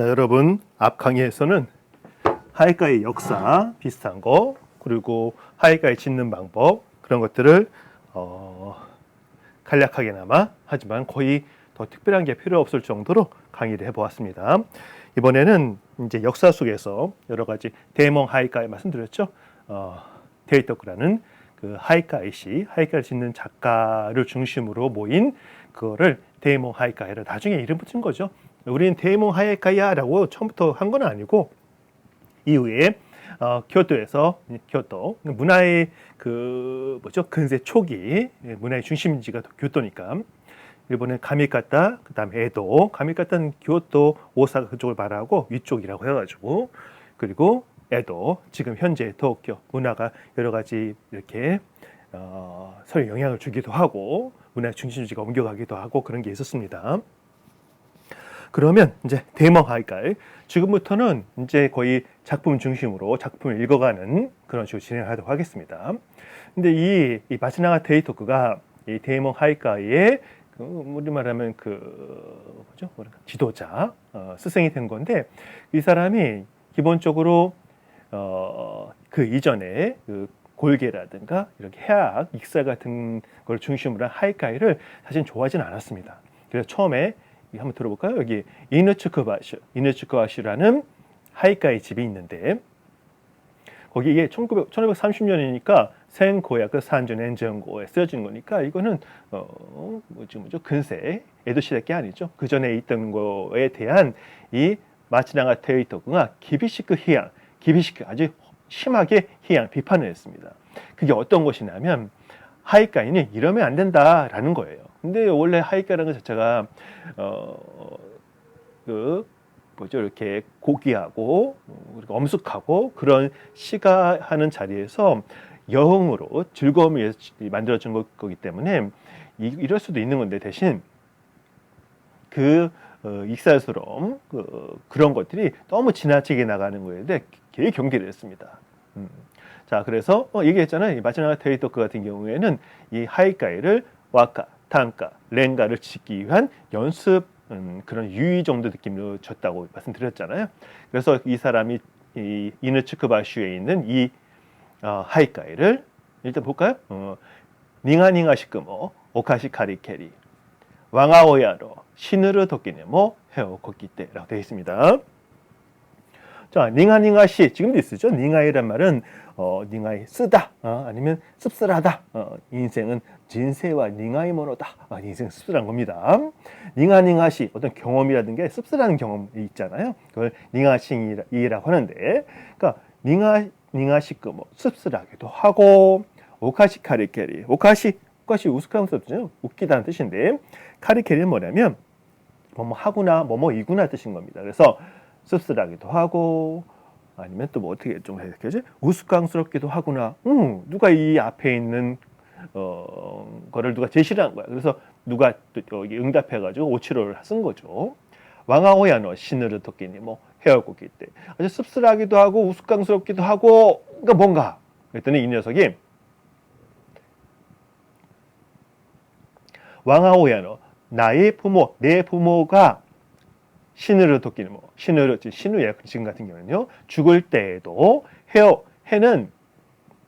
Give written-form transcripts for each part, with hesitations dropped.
자, 여러분, 앞 강의에서는 하이가의 역사 비슷한 거, 그리고 하이가의 짓는 방법, 그런 것들을 간략하게나마 하지만 거의 더 특별한 게 필요 없을 정도로 강의를 해보았습니다. 이번에는 이제 역사 속에서 여러 가지 대몽 하이가이 말씀드렸죠. 데이터크라는 그 하이가이 시, 하이가를 짓는 작가를 중심으로 모인 그거를 대몽 하이가이를 나중에 이름 붙인 거죠. 우리는 대몽 하이가이야라고 처음부터 한 건 아니고 이후에 교토에서 교토 문화의 근세 초기 문화의 중심지가 교토니까 일본의 가미가타, 그다음에 에도, 가미가타는 교토, 오사카 그쪽을 말하고 위쪽이라고 해가지고 그리고 에도, 지금 현재 도쿄 문화가 여러 가지 이렇게 서로 영향을 주기도 하고 문화의 중심지가 옮겨가기도 하고 그런 게 있었습니다. 그러면 이제 대몽 하이가이 지금부터는 이제 거의 작품 중심으로 작품을 읽어가는 그런 식으로 진행하도록 하겠습니다. 근데 이 마츠나가 데이토크가 이 대몽 하이가이의 우리 말하면 지도자 스승이 된 건데 이 사람이 기본적으로 그 이전에 그 골계라든가 이렇게 해학, 익사 같은 걸 중심으로 한 하이가이를 사실 좋아하지는 않았습니다. 그래서 처음에 한번 들어볼까요? 여기 이누츠쿠바시라는 하이가이 집이 있는데 거기 이게 1930년이니까 생고야그 산주 낸정고에 쓰여진 거니까 이거는 근세 에도 시대 게 아니죠. 그 전에 있던 거에 대한 이 마츠나가 데이토크가 기비시크 아주 심하게 비판을 했습니다. 그게 어떤 것이냐면 하이가이는 이러면 안 된다라는 거예요. 근데 원래 하이가이라는 것 자체가 이렇게 고귀하고 엄숙하고 그런 시가 하는 자리에서 여흥으로 즐거움을 위해서 만들어진 거기 때문에 이럴 수도 있는 건데 대신 익살스러움 그런 것들이 너무 지나치게 나가는 거에 대해 되게 경계를 했습니다. 자, 그래서 얘기했잖아요. 마츠나가 데이토크 같은 경우에는 이 하이가이를 와카, 단가, 렌가를 짓기 위한 연습 그런 유의 정도 느낌으로 줬다고 말씀드렸잖아요. 그래서 이 사람이 이 이누츠쿠바슈에 있는 이 하이가이를 일단 볼까요? 닝아닝아시크모 오카시 카리케리 왕아오야로 시누르 도끼네모 헤오코키테라고 되어 있습니다. 자, 닝아닝아시 지금도 쓰죠. 닝아이란 말은 닝아이 쓰다 아니면 씁쓸하다. 인생은 진세와 닝아이 모노다. 인생 씁쓸한 겁니다. 닝아닝아시 어떤 경험이라든가 씁쓸한 경험이 있잖아요. 그걸 닝아싱이라고 하는데, 그러니까 닝아시크 씁쓸하기도 하고 오카시 카리케리 오카시 우스꽝스럽죠. 웃기다는 뜻인데 카리케리는 뭐냐면 뭐뭐 하구나 뭐뭐이구나 뜻인 겁니다. 그래서 씁쓸하기도 하고 아니면 또 뭐 어떻게 좀 해야 되지? 우스꽝스럽기도 하구나. 누가 이 앞에 있는 거를 누가 제시를 한 거야. 그래서 누가 또 여기 응답해가지고 오치로를 쓴 거죠. 왕아오야노 시누르 토끼니 헤어고기 때 아주 씁쓸하기도 하고 우스꽝스럽기도 하고 그러니까 뭔가 그랬더니 이 녀석이 왕아오야노 나의 부모 내 부모가 시누르 토끼는 시누야 지금 같은 경우는요 죽을 때에도 해는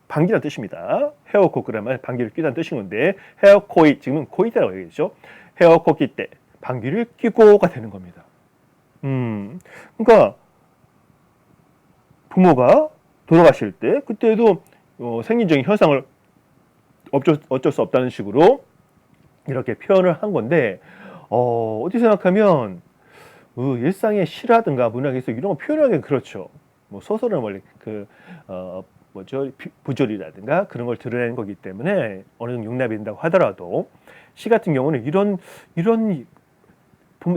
방귀라는 뜻입니다. 헤어코크라면 방귀를 뀌다는 뜻인 건데 헤어코이 지금은 코이다라고 얘기했죠. 헤어코키 때 방귀를 뀌고가 되는 겁니다. 그러니까 부모가 돌아가실 때 그때도 생리적인 현상을 어쩔 수 없다는 식으로 이렇게 표현을 한 건데 어떻게 생각하면 일상의 시라든가 문학에서 이런 거 표현하기는 그렇죠. 소설은 원래 부조리라든가 그런 걸 드러내는 거기 때문에 어느 정도 용납이 된다고 하더라도 시 같은 경우는 이런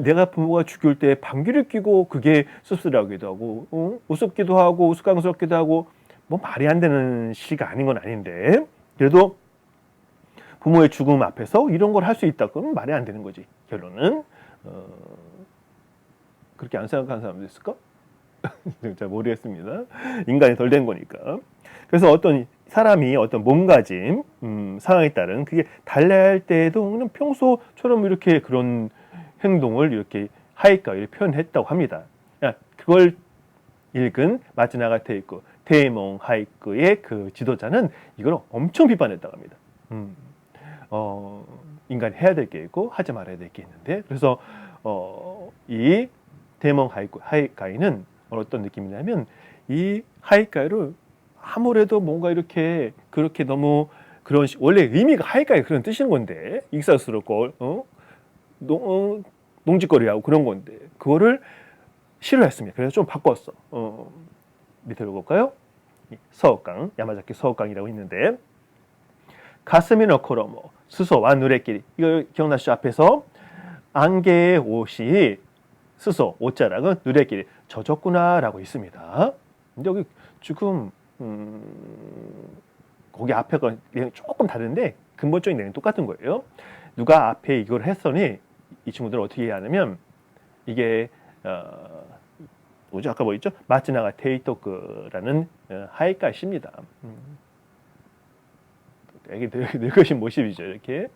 내가 부모가 죽을 때 방귀를 뀌고 그게 씁쓸하기도 하고 우습기도 하고 우스꽝스럽기도 하고 말이 안 되는 시가 아닌 건 아닌데 그래도 부모의 죽음 앞에서 이런 걸 할 수 있다 그러면 말이 안 되는 거지. 결론은 그렇게 안 생각하는 사람도 있을까? 잘 모르겠습니다. 인간이 덜 된 거니까. 그래서 어떤 사람이 어떤 몸가짐 상황에 따른 그게 달라야 할 때에도 그냥 평소처럼 이렇게 그런 행동을 이렇게 하이가이를 표현했다고 합니다. 그걸 읽은 마츠나가 테이코 데이몽 하이쿠의 그 지도자는 이걸 엄청 비판했다고 합니다. 인간이 해야 될 게 있고 하지 말아야 될 게 있는데, 그래서 이 데이몽 하이카이는 어떤 느낌이냐면, 이 하이카이를 아무래도 뭔가 이렇게 그렇게 너무 그런 원래 의미가 하이카이 그런 뜻인 건데 익살스럽고 농짓거리하고 그런 건데 그거를 싫어했습니다. 그래서 좀 바꿨어. 밑으로 볼까요? 서우강, 야마자키 서우강이라고 있는데, 가스미 노코로모 스소와 누레끼리, 이거 기억나시죠? 앞에서 안개의 옷이 스소, 옷자락은 누레끼리 젖었구나라고 있습니다. 근데 여기 지금 거기 앞에가 조금 다른데 근본적인 내용이 똑같은 거예요. 누가 앞에 이걸 했더니 이 친구들은 어떻게 하냐면, 이게 뭐죠? 아까 뭐 있죠? 마츠나가 테이토크라는 하이카이입니다. 되게 늙으신 모습이죠. 이렇게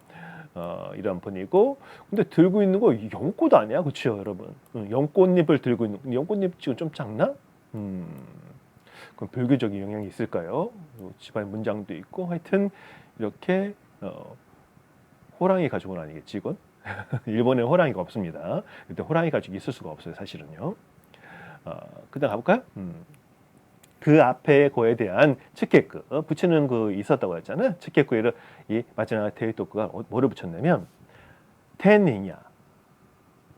이런 분이고, 근데 들고 있는 거 연꽃 아니야, 그렇죠, 여러분? 연꽃잎을 들고 있는, 연꽃잎 지금 좀 작나? 그럼 불교적인 영향이 있을까요? 집안 문장도 있고, 하여튼 이렇게 호랑이 가죽은 아니겠지, 이건? 일본에 호랑이가 없습니다. 근데 호랑이 가죽이 있을 수가 없어요, 사실은요. 그다음 가볼까요? 그 앞에 거에 대한 츠케크 붙이는 그 있었다고 했잖아요. 츠케크에를 이 마츠나가 테이토크가 뭐를 붙였냐면, 텐닝야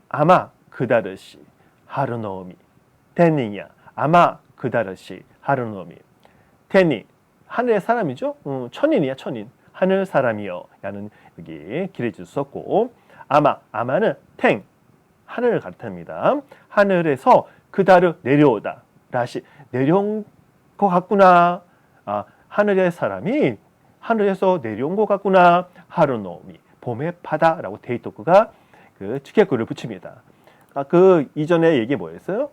아마 그다르시 하루노미, 텐닝야 아마 그다르시 하루노미. 텐닝 하늘의 사람이죠. 천인이야, 천인. 하늘 사람이요 라는 여기 기레지도 썼고, 아마는 탱 하늘을 가리킵니다. 하늘에서 그다르 내려오다, 라시 내려온 것 같구나. 하늘의 사람이 하늘에서 내려온 것 같구나. 하루노미 봄의 바다라고 테이토크가 그 츠케크를 붙입니다. 그 이전에 얘기 뭐였어요?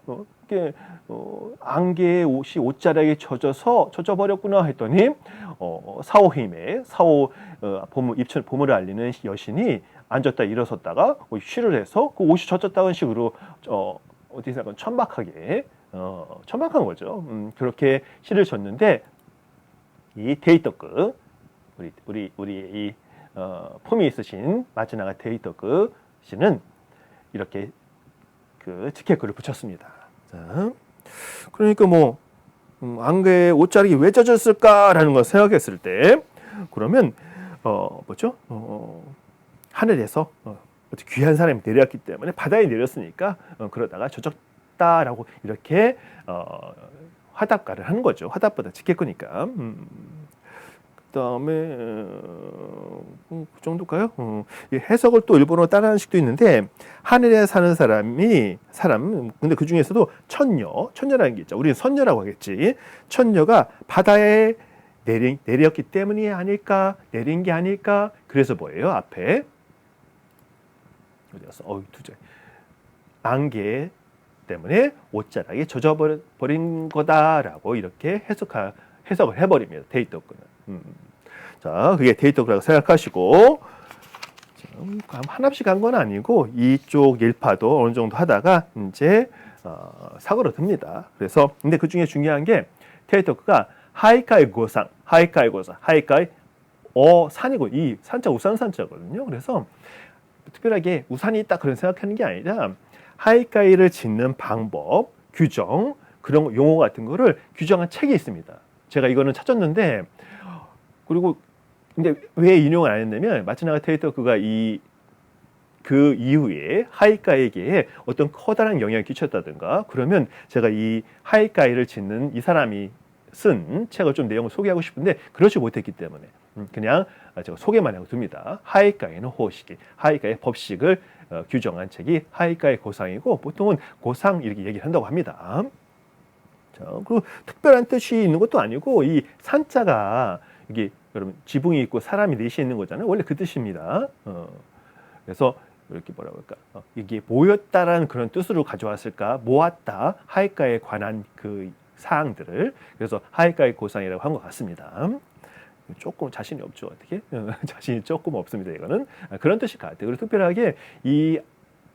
안개의 옷이 옷자락에 젖어 버렸구나 했더니 사오힘의 봄을 알리는 여신이 앉았다 일어섰다가 쉬를 해서 그 옷이 젖었다는 식으로 어디서 약간 천박한 거죠. 그렇게 시를 줬는데, 이 테이토크 우리 이 폼이 있으신 마츠나가 테이토크 씨는 이렇게 그 츠케크를 붙였습니다. 자, 그러니까 뭐 안개에 옷자락이 왜 젖었을까라는 걸 생각했을 때, 그러면 뭐죠? 하늘에서 귀한 사람이 내려왔기 때문에 바다에 내렸으니까 그러다가 젖었다라고 이렇게 화답가를 하는 거죠. 화답보다 츠케크니까. 그다음에 그 정도일까요? 해석을 또 일본어로 따라하는 식도 있는데, 하늘에 사는 사람 근데 그 중에서도 천녀라는 게 있죠. 우리는 선녀라고 하겠지. 천녀가 바다에 내렸기 때문이 아닐까, 내린 게 아닐까. 그래서 뭐예요? 앞에 어디 갔어? 두째. 안개 때문에 옷자락이 젖어버린 거다라고 이렇게 해석을 해버립니다. 테이토크는. 자, 그게 테이토크라고 생각하시고, 하나씩 간 건 아니고 이쪽 일파도 어느 정도 하다가 이제 사고로 듭니다. 그래서 근데 그 중에 중요한 게, 테이토크가 하이카이 고산, 산이고, 이 산자 우산 산자거든요. 그래서 특별하게 우산이 있다 그런 생각하는 게 아니라, 하이카이를 짓는 방법, 규정, 그런 용어 같은 거를 규정한 책이 있습니다. 제가 이거는 찾았는데, 그리고 근데 왜 인용을 안 했냐면, 마츠나가 테이토크가 그 이후에 하이카이에게 어떤 커다란 영향을 끼쳤다든가, 그러면 제가 이 하이카이를 짓는 이 사람이 쓴 책을 좀 내용을 소개하고 싶은데 그러지 못했기 때문에 그냥 제가 소개만 하고 둡니다. 하이카이의 호식이, 하이카이의 법칙을 규정한 책이 하이카이 고상이고, 보통은 고상 이렇게 얘기를 한다고 합니다. 자, 그리고 특별한 뜻이 있는 것도 아니고, 이 산자가 이게 여러분 지붕이 있고 사람이 넷이 있는 거잖아요. 원래 그 뜻입니다. 그래서 이렇게 뭐라고 할까? 이게 모였다라는 그런 뜻으로 가져왔을까? 모았다, 하이카이에 관한 그 사항들을. 그래서 하이카이 고상이라고 한 것 같습니다. 조금 자신이 없죠. 어떻게? 자신이 조금 없습니다. 이거는 그런 뜻일 것 같아요. 그리고 특별하게 이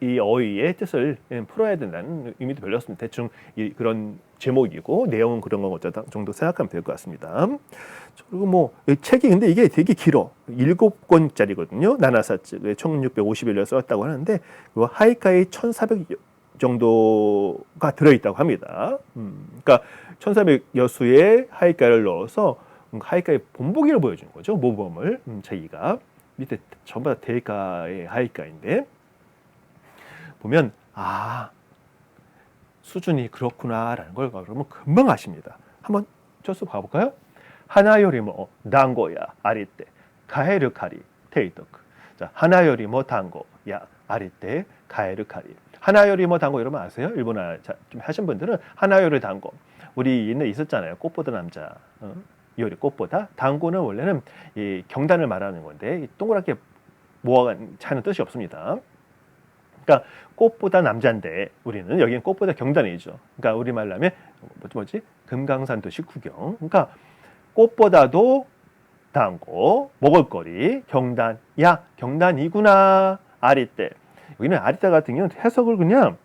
이 어휘의 뜻을 풀어야 된다는 의미도 별로 없습니다. 대충 그런 제목이고 내용은 그런 거 정도 생각하면 될 것 같습니다. 그리고 뭐 책이 근데 이게 되게 길어. 7권짜리거든요. 나나사츠 1651년 썼다고 하는데 하이카이 1400 정도가 들어있다고 합니다. 그러니까 1400여수의 하이카이를 넣어서 하이카이 본보기를 보여주는 거죠. 모범을 자기가 밑에 전부 다 데이카의 하이카이인데 보면 수준이 그렇구나라는 걸 그러면 금방 아십니다. 한번 저수 봐볼까요? 하나요리모 단고야 아리떼 가에르 카리 테이토크. 자, 하나요리모 단고야 아리떼 가에르 카리. 하나요리모 단고 여러분 아세요? 일본어 좀 하신 분들은 하나요리 단고. 우리 옛날에 있었잖아요. 꽃보다 남자. 요리 꽃보다. 단고는 원래는 이 경단을 말하는 건데 동그랗게 모아간 차는 뜻이 없습니다. 그러니까 꽃보다 남자인데 우리는 여기는 꽃보다 경단이죠. 그러니까 우리말로 하면 뭐지? 금강산도 식후경. 그러니까 꽃보다도 단고, 먹을거리, 경단. 야, 경단이구나. 아리떼. 여기는 아리떼 같은 경우는 해석을 그냥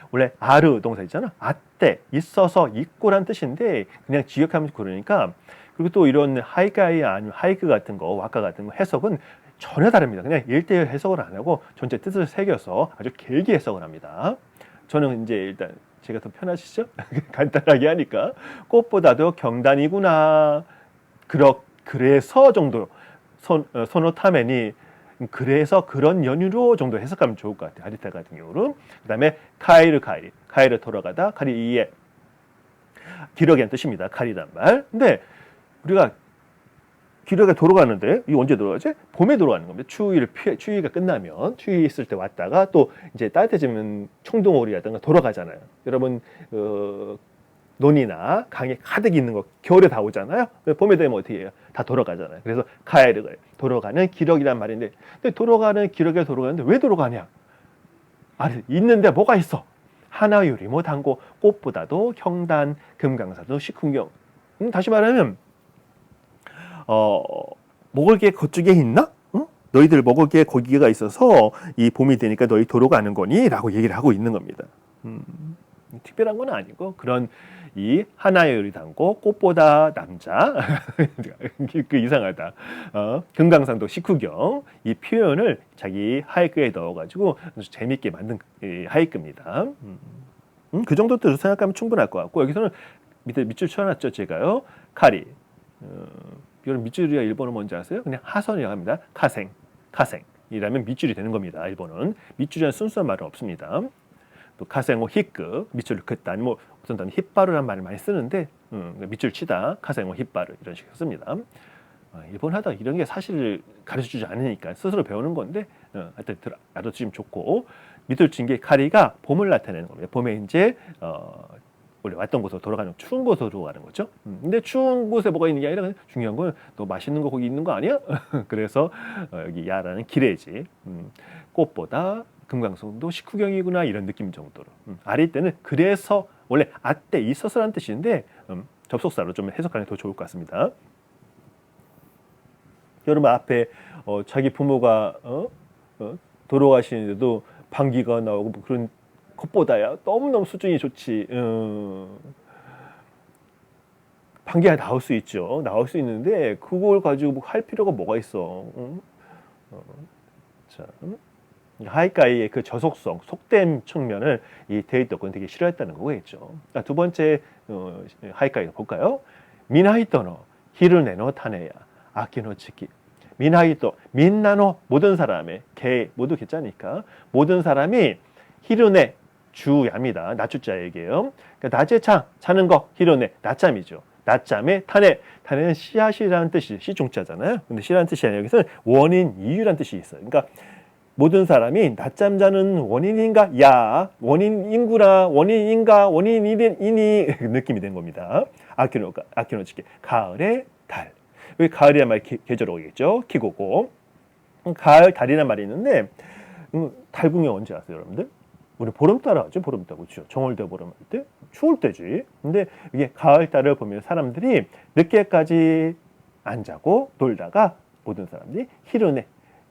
원래 아르 동사 있잖아. 아떼, 있어서, 있고란 뜻인데 그냥 지역하면 그러니까 그리고 또 이런 하이카이 아니면 하이크 같은 거, 와카 같은 거 해석은 전혀 다릅니다. 그냥 1대1 해석을 안 하고 전체 뜻을 새겨서 아주 길게 해석을 합니다. 저는 이제 일단 제가 더 편하시죠? 간단하게 하니까 꽃보다도 경단이구나. 그래서 정도 소노타메니 그래서 그런 연유로 정도 해석하면 좋을 것 같아요. 아리타 같은 경우는. 그 다음에 카이르 돌아가다 카리 이에 기러기란 뜻입니다. 카리란 말. 근데 우리가 기러기가 돌아가는데 이 언제 돌아가지? 봄에 돌아가는 겁니다. 추위가 끝나면 추위 있을 때 왔다가 또 이제 따뜻해지면 청동오리라든가 돌아가잖아요. 여러분 논이나 강에 가득 있는 거 겨울에 다 오잖아요. 봄에 되면 어떻게 해요? 다 돌아가잖아요. 그래서 카에르가 돌아가는 기러기란 말인데 근데 돌아가는 기러기가 돌아가는데 왜 돌아가냐? 있는데 뭐가 있어? 하나유리 뭐 단고 꽃보다도 경단 금강사도 식후경. 다시 말하면 먹을 게 그쪽에 있나? 응? 너희들 먹을 게 거기가 있어서 이 봄이 되니까 너희 돌아가는 거니? 라고 얘기를 하고 있는 겁니다. 특별한 건 아니고 그런 이 하나의 요리 담고 꽃보다 남자 그 이상하다. 금강산도 식후경 이 표현을 자기 하이크에 넣어가지고 재밌게 만든 하이크입니다. 그 정도 뜻으로 생각하면 충분할 것 같고 여기서는 밑줄 쳐놨죠 제가요. 카리. 이런 밑줄이야 일본어 뭔지 아세요? 그냥 하선이라고 합니다. 카생이라면 밑줄이 되는 겁니다. 일본은 밑줄이라는 순수한 말은 없습니다. 또 카생오 히크 밑줄을 긋다 뭐 어떤 단어 힙바르라는 말을 많이 쓰는데 밑줄 치다 카생오 힙바르 이런 식으로 씁니다. 일본 하다 이런 게 사실 가르쳐주지 않으니까 스스로 배우는 건데 하여튼 알아두시면 좋고 밑줄 친 게 카리가 봄을 나타내는 겁니다. 봄에 이제 원래 왔던 곳으로 돌아가는 추운 곳으로 돌아가는 거죠. 근데 추운 곳에 뭐가 있는 게 아니라 중요한 건 너 맛있는 거 거기 있는 거 아니야? 그래서 여기 야라는 기레지 꽃보다 금강송도 식후경이구나 이런 느낌 정도로 아리 때는 그래서 원래 아때 있어서라는 뜻인데 접속사로 좀 해석하는 게 더 좋을 것 같습니다. 여러분 앞에 자기 부모가 돌아가시는데도 방귀가 나오고 뭐 그런 것보다야 너무너무 수준이 좋지. 방귀가 나올 수 있죠. 나올 수 있는데 그걸 가지고 뭐 할 필요가 뭐가 있어. 자, 하이카이의 그 저속성, 속된 측면을 이 데이터건 되게 싫어했다는 거겠죠. 두 번째 하이카이 볼까요? 미나히토노 히르네노 타네야 아키노치키. 미나히토 민나노 모든 사람의 개 모두 개짜니까 모든 사람이 히르네 주야입니다. 낮주자에게요. 그러니까 낮에 자는 거 히르네 낮잠이죠. 낮잠에 타네는 씨앗이라는 뜻이 시종자잖아요. 근데 씨라는 뜻이 아니라 여기서는 원인 이유라는 뜻이 있어요. 그러니까 모든 사람이 낮잠 자는 원인인가? 야, 원인인구나, 원인인가, 원인이니 느낌이 된 겁니다. 아키노치게 가을의 달. 여기 가을이란 말이 계절로 오겠죠. 키고고. 가을 달이란 말이 있는데 달궁이 언제 아세요, 여러분들? 우리 보름달 하죠, 보름달 그렇죠. 정월대 보름할 때 추울 때지. 근데 이게 가을달을 보면 사람들이 늦게까지 안 자고 놀다가 모든 사람들이 히르네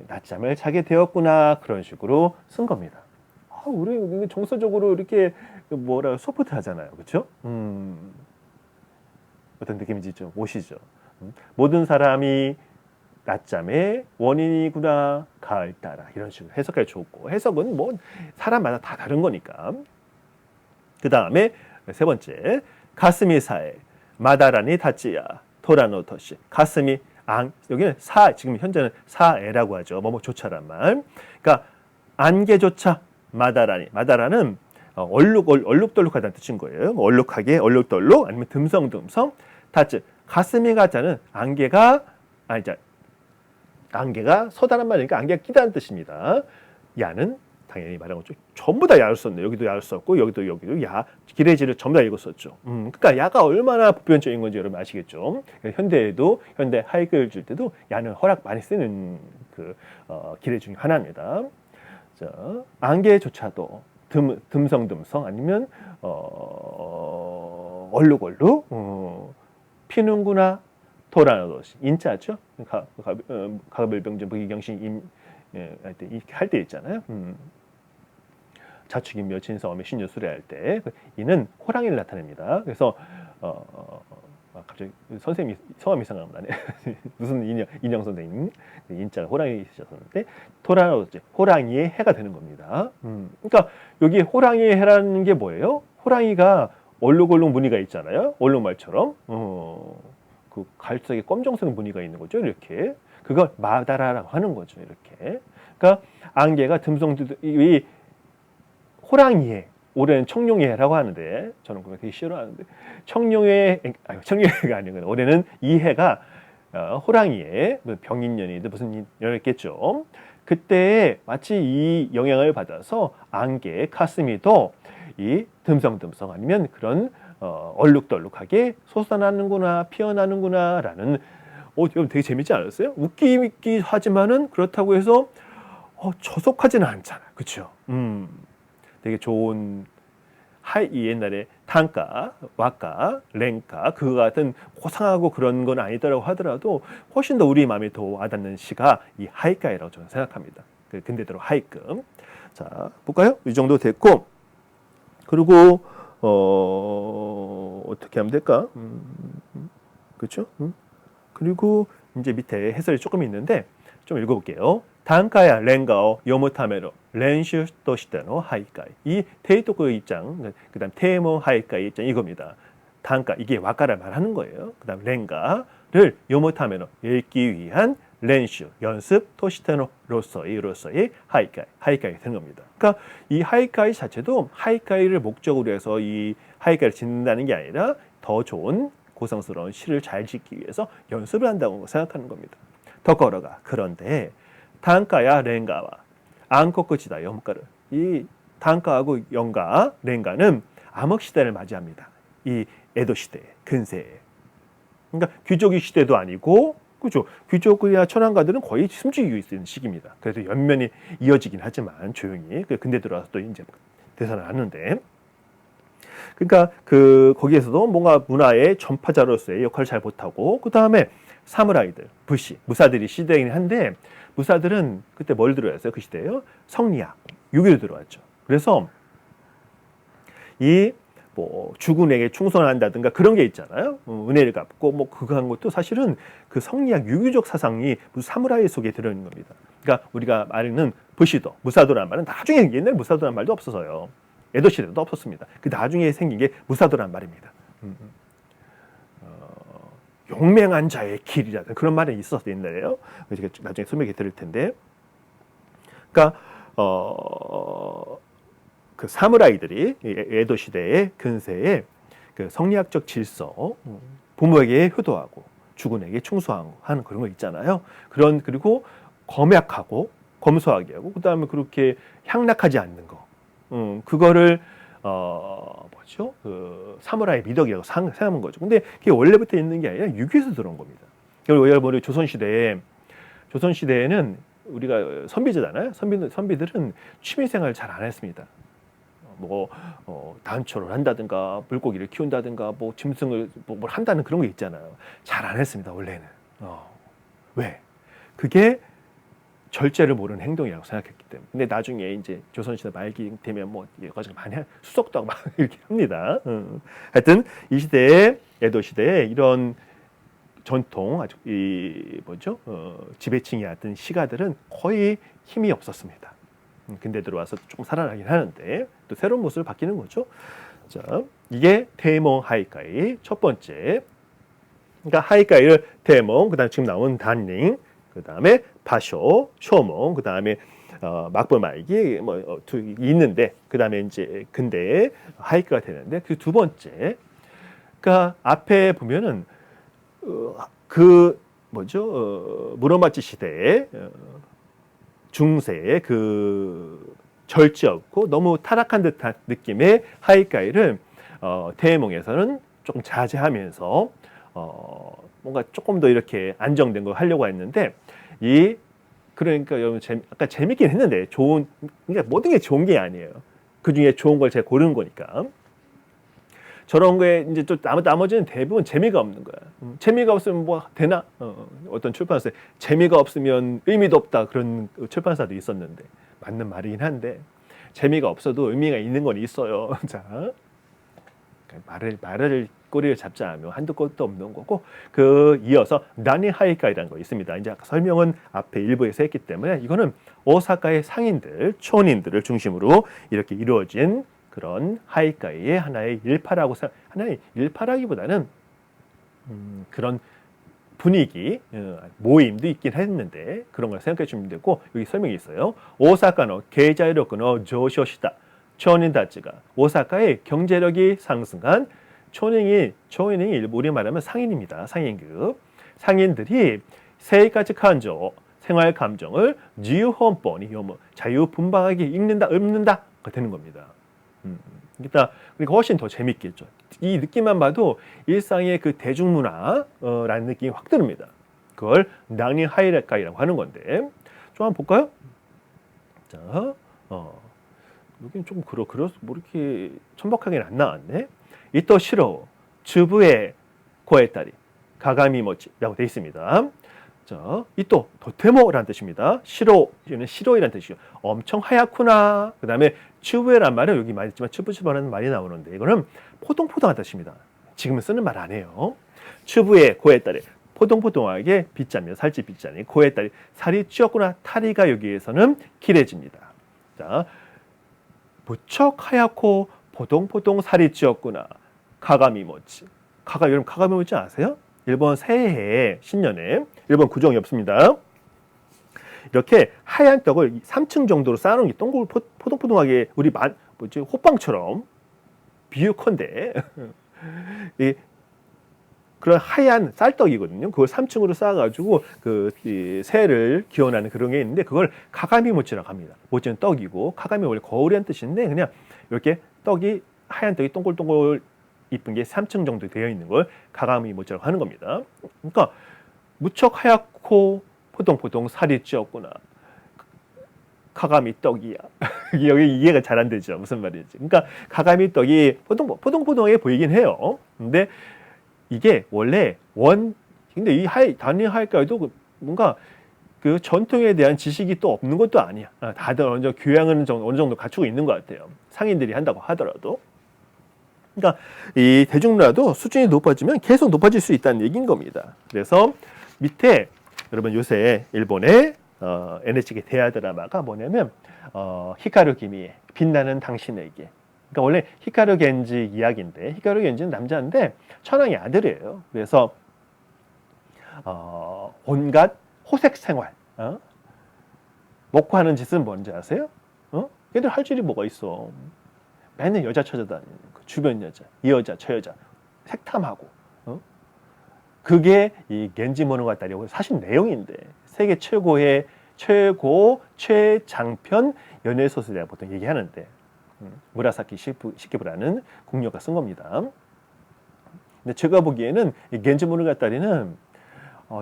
낮잠을 자게 되었구나 그런 식으로 쓴 겁니다. 우리 정서적으로 이렇게 뭐라 소프트 하잖아요, 그렇죠? 어떤 느낌인지 좀 오시죠? 모든 사람이 낮잠의 원인이구나 가을 따라 이런 식으로 해석하기 좋고 해석은 뭐 사람마다 다 다른 거니까. 그 다음에 세 번째 가스미 사에 마다라니 다찌야 토라노토시 가스미 여기는 지금 현재는 사에라고 하죠. 뭐뭐조차란 말. 그러니까 안개조차 마다라는 얼룩덜룩하다는 뜻인 거예요. 얼룩하게 얼룩덜룩 아니면 듬성듬성 다찌 가스미 가자는 안개가 서다란 말이니까 안개가 끼다는 뜻입니다. 야는 당연히 말한 것처럼 전부 다 야를 썼네. 여기도 야를 썼고 여기도 야 기레지를 전부 다 읽었었죠. 그러니까 야가 얼마나 보편적인 건지 여러분 아시겠죠. 현대에도 현대 하이글 줄 때도 야는 허락 많이 쓰는 기레 중에 하나입니다. 자, 안개조차도 듬성듬성 아니면 얼룩얼룩 피는구나 토라노도시 인자죠. 가별병전 부기경신 할 때 있잖아요. 자축인묘 진성엄의 신유 수레할 때 이는 호랑이를 나타냅니다. 그래서 갑자기 선생님이 성함이 생각나네. 무슨 인형 선생님 인자가 호랑이이셨는데 토라노도시 호랑이의 해가 되는 겁니다. 그러니까 여기 호랑이의 해라는 게 뭐예요? 호랑이가 얼룩얼룩 무늬가 있잖아요. 얼룩말처럼 그 갈색의 검정색 무늬가 있는 거죠. 이렇게 그걸 마다라라고 하는 거죠. 이렇게. 그러니까 안개가 이 호랑이해 올해는 청룡해라고 하는데 저는 그거 되게 싫어하는데 청룡해가 아니고 올해는 이 해가 호랑이의 병인년이든 무슨 년이었겠죠. 그때 마치 이 영향을 받아서 안개 가스미도 이 듬성듬성 아니면 그런 얼룩덜룩하게 솟아나는구나 피어나는구나 라는 여러분 되게 재밌지 않았어요? 웃기기 하지만은 그렇다고 해서 저속하지는 않잖아요. 그렇죠? 되게 좋은 옛날에 단가, 와가, 랭가 그거 같은 고상하고 그런 건 아니더라고 하더라도 훨씬 더 우리 마음에 더 와닿는 시가 이 하이카이라고 저는 생각합니다. 근대대로 하이끔. 자, 볼까요? 이 정도 됐고 그리고 어떻게 하면 될까? 그렇죠? 그리고 이제 밑에 해설이 조금 있는데 좀 읽어볼게요. 단가야 렌가오 요모타메로 렌슈 또시테노 하이카이 이 테이토크 입장 그다음 테이모 하이카이 입장 이겁니다. 단가 이게 와카를 말하는 거예요. 그다음 렌가를 요모타메로 읽기 위한 렌슈 연습 토시테노 로서의 하이카이 되는 겁니다. 그러니까 이 하이카이 자체도 하이카이를 목적으로 해서 이 하이카이를 짓는다는 게 아니라 더 좋은 고성스러운 시를 잘 짓기 위해서 연습을 한다고 생각하는 겁니다. 더 걸어가 그런데 단가야 렌가와 안코쿠지다 염가를 이 단가하고 영가 렌가는 암흑 시대를 맞이합니다. 이 에도 시대 근세에 그러니까 귀족의 시대도 아니고 그죠 귀족이나 천황가들은 거의 숨죽이고 있는 시기입니다. 그래서 연면이 이어지긴 하지만 조용히 근대 들어와서 또 이제 대사를 하는데 그러니까 거기에서도 뭔가 문화의 전파자로서의 역할을 잘 못하고 그 다음에 사무라이들, 무사들이 시대이긴 한데 무사들은 그때 뭘 들어왔어요? 그 시대에요? 성리학, 유교를 들어왔죠. 그래서 이 뭐 주군에게 충성한다든가 그런 게 있잖아요. 은혜를 갚고 뭐 그거 한 것도 사실은 그 성리학 유교적 사상이 무슨 사무라이 속에 들어있는 겁니다. 그러니까 우리가 말하는 부시도, 무사도라는 말은 나중에 옛날 무사도라는 말도 없어서요. 에도 시대도 없었습니다. 그 나중에 생긴 게 무사도라는 말입니다. 용맹한 자의 길이라든 그런 말이 있었어요 옛날에요. 제가 나중에 설명해 드릴 텐데, 그러니까 그 사무라이들이 에도 시대의 근세에 그 성리학적 질서, 부모에게 효도하고 주군에게 충성하고 하는 그런 거 있잖아요. 그리고 검약하고 검소하게 하고 그다음에 그렇게 향락하지 않는 거, 그거를 뭐죠? 그 사무라이 미덕이라고 생각하는 거죠. 근데 그게 원래부터 있는 게 아니라 유교에서 들어온 겁니다. 여러분 조선 시대에는 우리가 선비잖아요. 선비들은 취미 생활을 잘 안 했습니다. 뭐 단초를 한다든가 물고기를 키운다든가 뭐 짐승을 뭘 한다는 그런 게 있잖아요. 잘 안 했습니다 원래는. 왜? 그게 절제를 모르는 행동이라고 생각했기 때문에. 근데 나중에 이제 조선시대 말기 되면 뭐 여러 가지 많이 수석도 하고 막 이렇게 합니다. 하여튼 이 시대에 에도 시대에 이런 전통 아주 이 뭐죠 지배층이 왔던 시가들은 거의 힘이 없었습니다. 근데 들어와서 조금 살아나긴 하는데 또 새로운 모습을 바뀌는 거죠. 자, 이게 대몽 하이카이 첫 번째. 그러니까 하이카이를 대몽, 그다음 지금 나온 단링, 그다음에 바쇼, 쇼몽, 그다음에 막벌 말기 뭐 있는데 그다음에 이제 근대 하이카가 되는데 그 두 번째. 그러니까 앞에 보면은 그 뭐죠 무로마치 시대에 중세의 그 절제없고 너무 타락한 듯한 느낌의 하이카이를 대몽에서는 조금 자제하면서 뭔가 조금 더 이렇게 안정된 걸 하려고 했는데 그러니까 여러분 아까 재밌긴 했는데 그러니까 모든 게 좋은 게 아니에요. 그 중에 좋은 걸 제가 고르는 거니까. 저런 거에 이제 또 나머지는 대부분 재미가 없는 거야. 재미가 없으면 뭐 되나? 어떤 출판사에 재미가 없으면 의미도 없다 그런 출판사도 있었는데 맞는 말이긴 한데 재미가 없어도 의미가 있는 건 있어요. 자, 말을 꼬리를 잡자 하면 한두 곳도 없는 거고 이어서 나니 하이카이라는 거 있습니다. 이제 아까 설명은 앞에 일부에서 했기 때문에 이거는 오사카의 상인들, 초인들을 중심으로 이렇게 이루어진 그런 하이카이의 하나의 하나의 일파라기보다는 그런 분위기, 모임도 있긴 했는데 그런 걸 생각해 주면 되고 여기 설명이 있어요. 오사카의 게이자력의 조쇼시다. 초인다치가 오사카의 경제력이 상승한 초인이 일부 우리 말하면 상인입니다. 상인급. 상인들이 세가지 감정, 생활 감정을 지유헌법이 자유분방하게 읽는다, 읊는다 되는 겁니다. 그러니까 훨씬 더 재밌겠죠. 이 느낌만 봐도 일상의 그 대중문화라는 느낌이 확 듭니다. 그걸 낭리 하이라카이라고 하는 건데 좀 한번 볼까요? 자, 여기는 좀 뭐 이렇게 천박하게는 안 나왔네. 이또 시로 주부의 고에따리 가가미모치라고 되어 있습니다. 자, 이또 도테모라는 뜻입니다. 시로는 시로이라는 뜻이죠. 엄청 하얗구나. 그다음에 츄부에란 말은 여기 많이 있지만 츄부츄부라는 말이 나오는데 이거는 포동포동한 뜻입니다. 지금은 쓰는 말 아니에요. 츄부의 고에따리 포동포동하게 빗자면 살집 빗자니 고에따리 살이 찌었구나. 타리가 여기에서는 길해집니다. 자, 무척 하얗고 포동포동 살이 찌었구나. 가가미모치. 여러분 가가미모치 아세요? 일본 새해 신년에 일본 구정이 없습니다. 이렇게 하얀 떡을 3층 정도로 쌓아놓은 게 동글 포동포동하게 우리 호빵처럼 비유컨대 그런 하얀 쌀떡이거든요. 그걸 3층으로 쌓아가지고 새해를 기원하는 그런 게 있는데 그걸 가가미모치라고 합니다. 모찌는 떡이고 가가미 원래 거울이라는 뜻인데 그냥 이렇게 하얀 떡이 동글동글 이쁜 게 3층 정도 되어 있는 걸 가가미모치라고 하는 겁니다. 그러니까 무척 하얗고 포동포동 살이 찌었구나. 가가미 떡이야. 여기 이해가 잘 안 되죠. 무슨 말인지. 그러니까 가가미 떡이 포동포동하게 보이긴 해요. 근데 이게 원래 근데 이 단위 하이카이도 뭔가 그 전통에 대한 지식이 또 없는 것도 아니야. 다들 어느 정도 교양은 어느 정도 갖추고 있는 것 같아요. 상인들이 한다고 하더라도. 그러니까 이 대중문화도 수준이 높아지면 계속 높아질 수 있다는 얘기인 겁니다. 그래서 밑에 여러분 요새 일본의 NHK 대하 드라마가 뭐냐면 히카루 기미의 빛나는 당신에게. 그러니까 원래 히카루 겐지 이야기인데 히카루 겐지는 남자인데 천황의 아들이에요. 그래서 온갖 호색 생활 먹고 하는 짓은 뭔지 아세요? 걔들 할 일이 뭐가 있어. 맨날 여자 찾아다니는 그 주변 여자, 이 여자, 저 여자 색탐하고 그게 이 겐지 모노가타리고 사실 내용인데 세계 최장편 연애 소설이라고 보통 얘기하는데 무라사키 시키부라는 궁녀가 쓴 겁니다. 근데 제가 보기에는 이 겐지 모노가타리는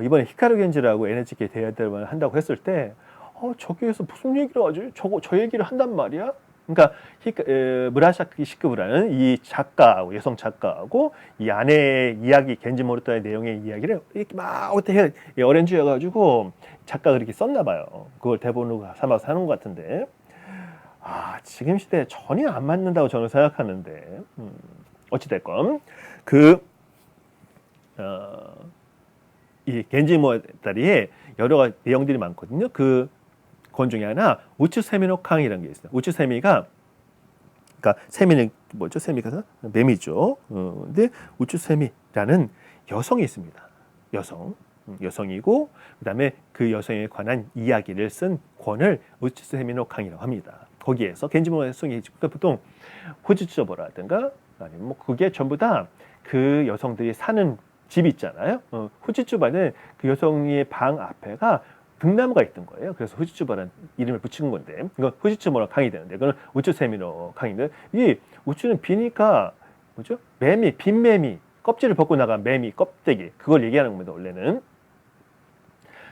이번에 히카루 겐지라고 NHK 대화 드라마를 한다고 했을 때 저기에서 무슨 얘기를 하지? 저 얘기를 한단 말이야? 그러니까 무라사키 시크부라는 이 작가하고 여성 작가하고 이 아내의 이야기 겐지 모리타의 내용의 이야기를 이렇게 막 어떻게 어렌지여가지고 작가가 그렇게 썼나 봐요. 그걸 대본으로 삼아서 하는 것 같은데 지금 시대에 전혀 안 맞는다고 저는 생각하는데 어찌됐건 이 겐지 모리타리에 여러 가지 내용들이 많거든요. 그 중에 하나 우츠세미노 칸이라는 게 있어요. 우츠세미가 그러니까 세미는 뭐죠? 세미가 매미죠. 근데 우츠세미라는 여성이 있습니다. 여성이고 그다음에 그 여성에 관한 이야기를 쓴 권을 우츠세미노 칸이라고 합니다. 거기에서 겐지모의 성이 보통 후지츠오버라든가 아니면 뭐 그게 전부 다 그 여성들이 사는 집이 있잖아요. 후지츠오바는 그 여성의 방 앞에가 등나무가 있던 거예요. 그래서 후지츠오바라는 이름을 붙인 건데 이건 후지츠오바로 강이 되는데 그건 우츠세미노 강인데 이 우츠는 비니까 뭐죠? 매미, 빈매미 껍질을 벗고 나간 매미 껍데기 그걸 얘기하는 겁니다. 원래는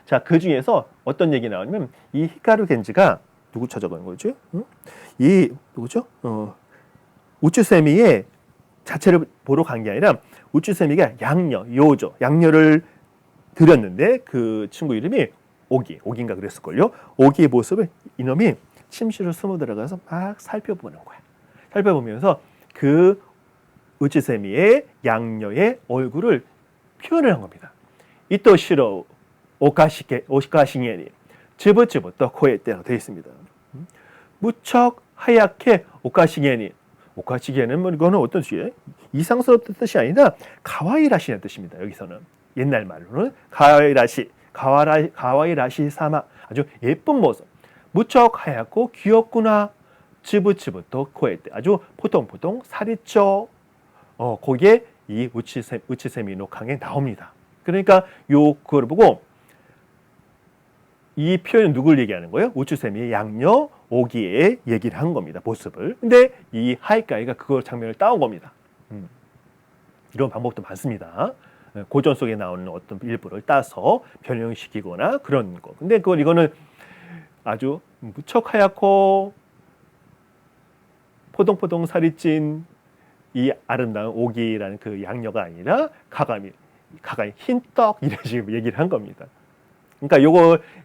자, 그 중에서 어떤 얘기 나오냐면 이 히카루 겐지가 누구 찾아가는 거죠? 이 누구죠? 우츠세미의 자체를 보러 간 게 아니라 우츠세미가 양녀를 들였는데 그 친구 이름이 오기인가 그랬을걸요. 오기의 모습을 이놈이 침실로 숨어 들어가서 막 살펴보는 거야. 살펴보면서 그 우츠세미의 양녀의 얼굴을 표현을 한 겁니다. 이토시로 오카시게니 츠부츠부터 코에테라고 되어 있습니다. 무척 하얗게 오카시게는 뭐 이거는 어떤 뜻이에요? 이상스럽다는 뜻이 아니라 가와이라시라는 뜻입니다. 여기서는 옛날 말로는 가와이라시 사마 아주 예쁜 모습 무척 하얗고 귀엽구나 츠부츠부터 코에테 아주 포동포동 살이 쪄 거기에 이 우치세미노 칸에 나옵니다. 그러니까 그걸 보고 이 표현은 누굴 얘기하는 거예요? 우츠세미의 양녀 오기의 얘기를 한 겁니다. 모습을. 근데 이 하이카이가 그걸 장면을 따온 겁니다. 이런 방법도 많습니다. 고전 속에 나오는 어떤 일부를 따서 변형시키거나 그런 거. 근데 이거는 아주 무척 하얗고 포동포동 살이 찐 이 아름다운 오기라는 그 양녀가 아니라 가감이 흰떡 이런 식으로 얘기를 한 겁니다. 그러니까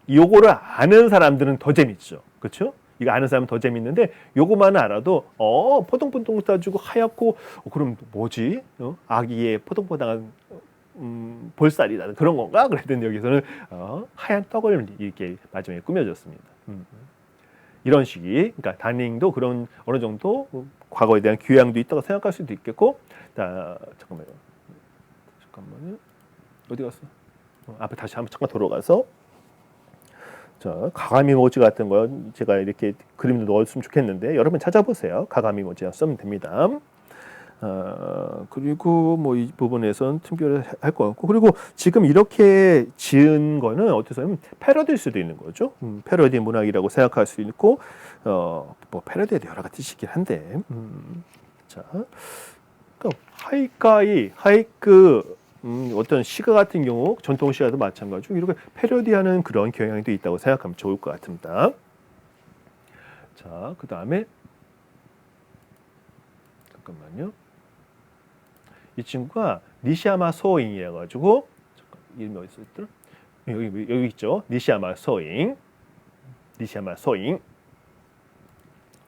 요거를 아는 사람들은 더 재밌죠. 그렇죠? 이거 아는 사람은 더 재밌는데 요거만 알아도 포동포동 따지고 하얗고 그럼 뭐지? 아기의 포동포동한 볼살이라는 그런 건가? 그랬더니 여기서는 하얀 떡을 이렇게 마지막에 꾸며줬습니다. 이런 식이 그러니까 다닝도 그런 어느 정도 과거에 대한 교양도 있다고 생각할 수도 있겠고 잠깐만요. 어디 갔어? 앞에 다시 한번 잠깐 돌아가서 자, 가가미 모지 같은 거 제가 이렇게 그림도 넣었으면 좋겠는데 여러분 찾아보세요. 가가미 모지 쓰면 됩니다. 그리고 뭐 이 부분에서는 특별히 할 것 같고 그리고 지금 이렇게 지은 거는 어떻게 보면 패러디일 수도 있는 거죠. 패러디 문학이라고 생각할 수 있고 뭐 패러디에 여러 가지 뜻이긴 한데 자, 그러니까 하이크 어떤 시가 같은 경우 전통 시가도 마찬가지고 이렇게 패러디하는 그런 경향도 있다고 생각하면 좋을 것 같습니다. 자, 그 다음에 잠깐만요. 이 친구가 니시야마 소잉이라 가지고 이름이 어디 있었더라? 여기 있죠. 니시야마 소잉.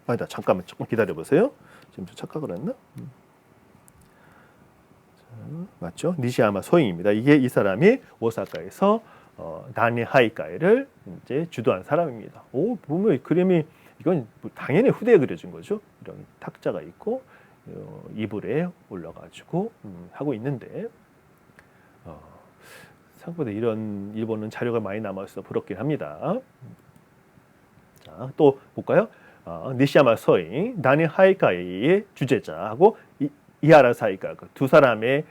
아니다. 잠깐만 조금 기다려 보세요. 지금 저 착각을 했나? 맞죠? 니시야마 소잉입니다. 이 사람이 오사카에서 나니 하이카이를 이제 주도한 사람입니다. 보면 그림이 이건 당연히 후대에 그려진 거죠. 이런 탁자가 있고 이불에 올라가지고 하고 있는데 생각보다 이런 일본은 자료가 많이 남아서 부럽긴 합니다. 자, 또 볼까요? 니시야마 소잉, 나니 하이카이의 주제자하고 이하라 사이카 두 사람의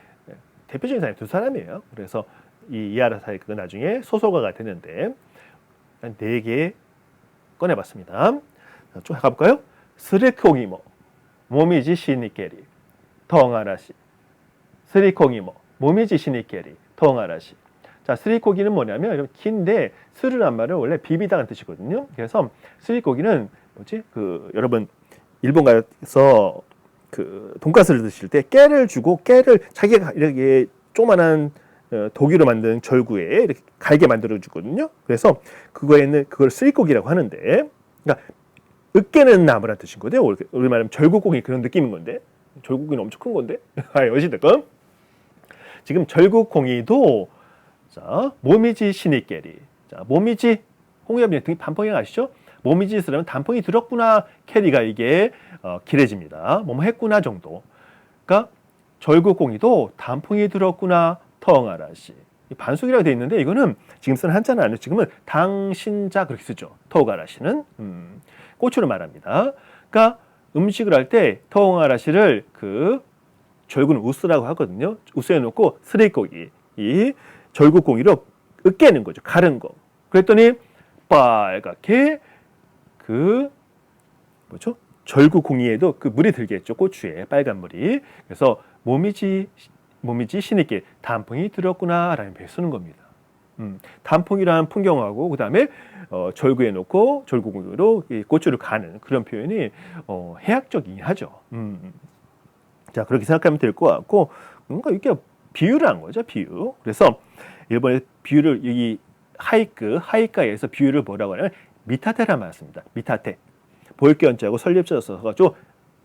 대표적인 사람이 두 사람이에요. 그래서 이 이하라 사이카가 나중에 소설가가 되는데 한 4개 꺼내봤습니다. 좀 가볼까요? 스리코기모 모미지 시니케리 덩아라시 스리코기모 모미지 시니케리 덩아라시 자, 스리코기는 뭐냐면 이런 긴데 스르란 말은 원래 비비다는 뜻이거든요. 그래서 스리코기는 뭐지? 여러분 일본 가서 그 돈가스를 드실 때 깨를 주고 깨를 자기가 이렇게 조그만한 독일로 만든 절구에 이렇게 갈게 만들어 주거든요. 그래서 그거에는 그걸 쓰리고기라고 하는데, 그러니까 으깨는 나무란 뜻인 거죠. 우리 말하면 절구고기 그런 느낌인 건데, 절구고기는 엄청 큰 건데. 어찌됐건 지금 절구콩이도 자 모미지 시니깨리. 자 모미지 홍엽이 등이 단풍이 아시죠? 모미지 쓰려면 단풍이 들었구나 캐리가 이게 길해집니다. 뭐뭐 했구나 정도. 그러니까 절구콩이도 단풍이 들었구나 터응아라시. 반숙이라고 되어 있는데 이거는 지금 쓰는 한자는 아니에요. 지금은 당신자 그렇게 쓰죠. 터우가라시는 고추를 말합니다. 그러니까 음식을 할 때 터우가라시를 그 절구는 우스라고 하거든요. 우스에 놓고 쓰레기고기 이 절구콩이로 으깨는 거죠. 가른 거. 그랬더니 빨갛게 그 뭐죠? 절구콩이에도 그 물이 들겠죠. 고추에 빨간 물이. 그래서 모미지 신있게 단풍이 들었구나라는 표현 쓰는 겁니다. 단풍이라는 풍경하고 그 다음에 절구에 놓고 절구콩으로 고추를 가는 그런 표현이 해학적이긴 하죠. 자 그렇게 생각하면 될 것 같고 뭔가 이렇게 비유를 한 거죠. 비유. 그래서 일본의 비유를 이 하이카에서 비유를 뭐라고 하냐면 미타테라 말습니다. 미타테. 보일게 연자고 설립자 써가지고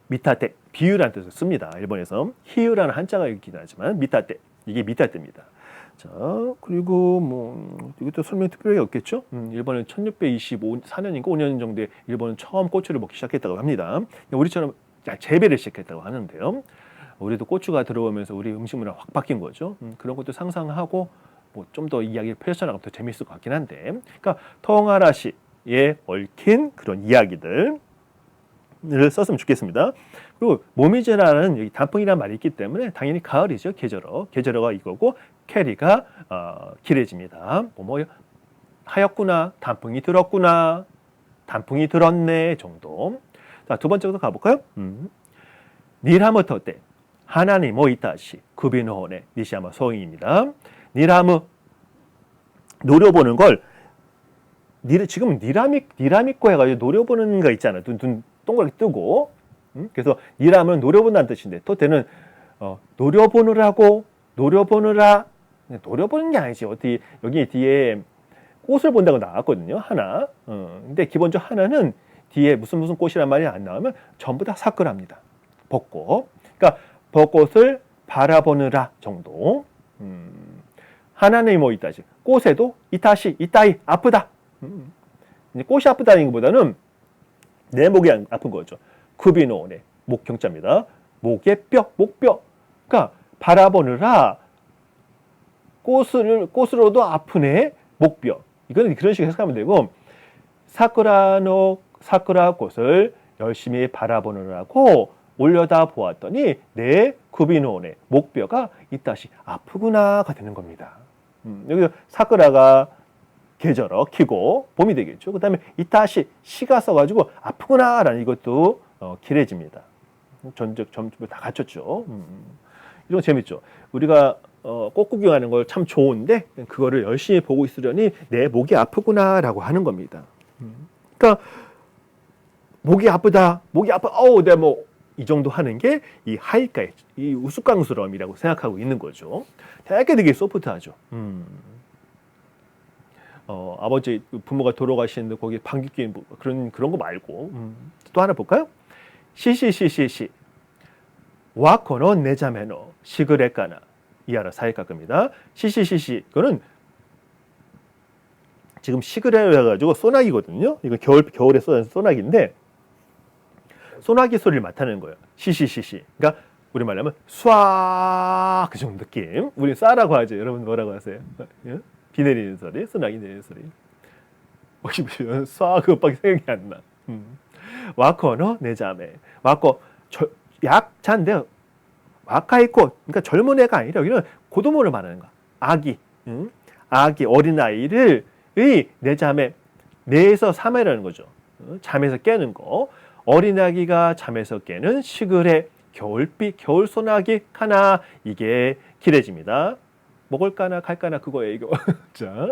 미타테 비유라는 뜻을 씁니다. 일본에서 히유라는 한자가 있긴 하지만 미타테 이게 미타테입니다. 자 그리고 뭐 이것도 설명 특별하게 없겠죠. 일본은 1624년인가 5년 정도에 일본은 처음 고추를 먹기 시작했다고 합니다. 우리처럼 재배를 시작했다고 하는데요. 우리도 고추가 들어오면서 우리 음식 문화가 확 바뀐 거죠. 그런 것도 상상하고 뭐 좀 더 이야기를 펼쳐나가면 더 재밌을 것 같긴 한데, 그러니까 터응아라시에 얽힌 그런 이야기들. 를 썼으면 좋겠습니다. 그리고 모미제라는 여기 단풍이라는 말이 있기 때문에 당연히 가을이죠. 계절어가 이거고 캐리가 길해집니다. 뭐뭐 하였구나, 단풍이 들었구나, 단풍이 들었네 정도. 자, 두 번째로 가볼까요? 니라무 토테 하나니 모 이타시 구비노호네 니시야마 소잉입니다. 니라무 노려보는 걸 지금 니라미코 해가지고 노려보는 거 있잖아요. 눈 동그랗게 뜨고 그래서 니라면 노려본다는 뜻인데 토테는 노려보느라고 노려보느라 노려보는 게 아니지. 어디 여기 뒤에 꽃을 본다고 나왔거든요. 하나. 근데 기본적으로 하나는 뒤에 무슨 꽃이란 말이 안 나오면 전부 다 사쿠라입니다. 벚꽃. 그러니까 벚꽃을 바라보느라 정도. 하나는 뭐 있다지. 꽃에도 이따이 아프다. 이제 꽃이 아프다는 것보다는 내 목이 아픈 거죠. 쿠비노네 목 경자입니다. 목의 목뼈. 그러니까 바라보느라 꽃으로도 아프네 목뼈. 이거는 그런 식으로 해석하면 되고 사쿠라 꽃을 열심히 바라보느라고 올려다 보았더니 내 쿠비노네 목뼈가 이따시 아프구나가 되는 겁니다. 여기서 사쿠라가 계절어 키고 봄이 되겠죠. 그 다음에 이따시 시가 써가지고 아프구나라는 이것도 길해집니다. 전적 점집을 다 갖췄죠. 이런 거 재밌죠. 우리가 꽃 구경하는 걸 참 좋은데 그거를 열심히 보고 있으려니 내 목이 아프구나라고 하는 겁니다. 그러니까 목이 아프다, 목이 아파, 내 목 이 정도 하는 게 이 하이카이, 이 우스꽝스러움이라고 생각하고 있는 거죠. 되게 소프트하죠. 아버지 부모가 돌아가시는데 거기에 방귀 뀌는 그런 거 말고 또 하나 볼까요? 시시시시시 와코노 네자메노 시그레까나 이하라 사이카입니다. 시시시시 그거는 지금 시그레를 해가지고 소나기거든요. 이거 겨울에 쏘는 소나기인데 소나기 소리를 맡아내는 거예요. 시시시시. 그러니까 우리 말하면 쏴 그 정도 느낌. 우리 쏴라고 하죠. 여러분 뭐라고 하세요? 비 내리는 소리, 소나기 내리는 소리. 쏴 그것밖에 생각이 안 나. 와코노 내자메. 와코 약자인데 와카이코 그러니까 젊은 애가 아니라 여기는 고도모를 말하는 거야. 아기 어린아이를 내자메 내에서 삼회라는 거죠. 잠에서 깨는 거. 어린아기가 잠에서 깨는 시그레 겨울비 겨울소나기 카나 이게 길해집니다. 먹을까나 갈까나 그거예요 이거. 자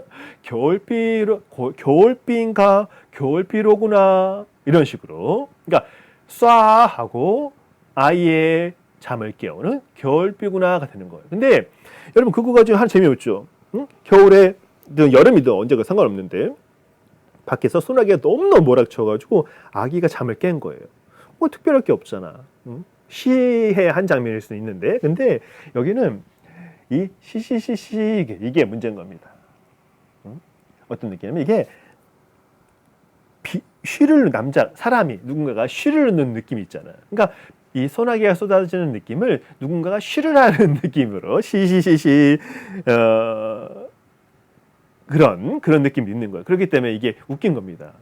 겨울비인가 겨울비로구나 이런 식으로. 그러니까 쏴 하고 아이의 잠을 깨우는 겨울비구나가 되는 거예요. 근데 여러분 그거 가지고 한 재미없죠. 응? 겨울에든 여름이든 언제가 상관없는데 밖에서 소나기가 너무너무 몰아쳐가지고 아기가 잠을 깬 거예요. 뭐 특별할 게 없잖아. 응? 시의 한 장면일 수는 있는데 근데 여기는 이 시시시시 이게 문제인 겁니다. 응? 어떤 느낌이냐면 이게 쉬를 사람이 누군가가 쉬를 넣는 느낌이 있잖아요. 그러니까 이 소나기가 쏟아지는 느낌을 누군가가 쉬를 하는 느낌으로 시시시시 그런 느낌이 있는 거예요. 그렇기 때문에 이게 웃긴 겁니다.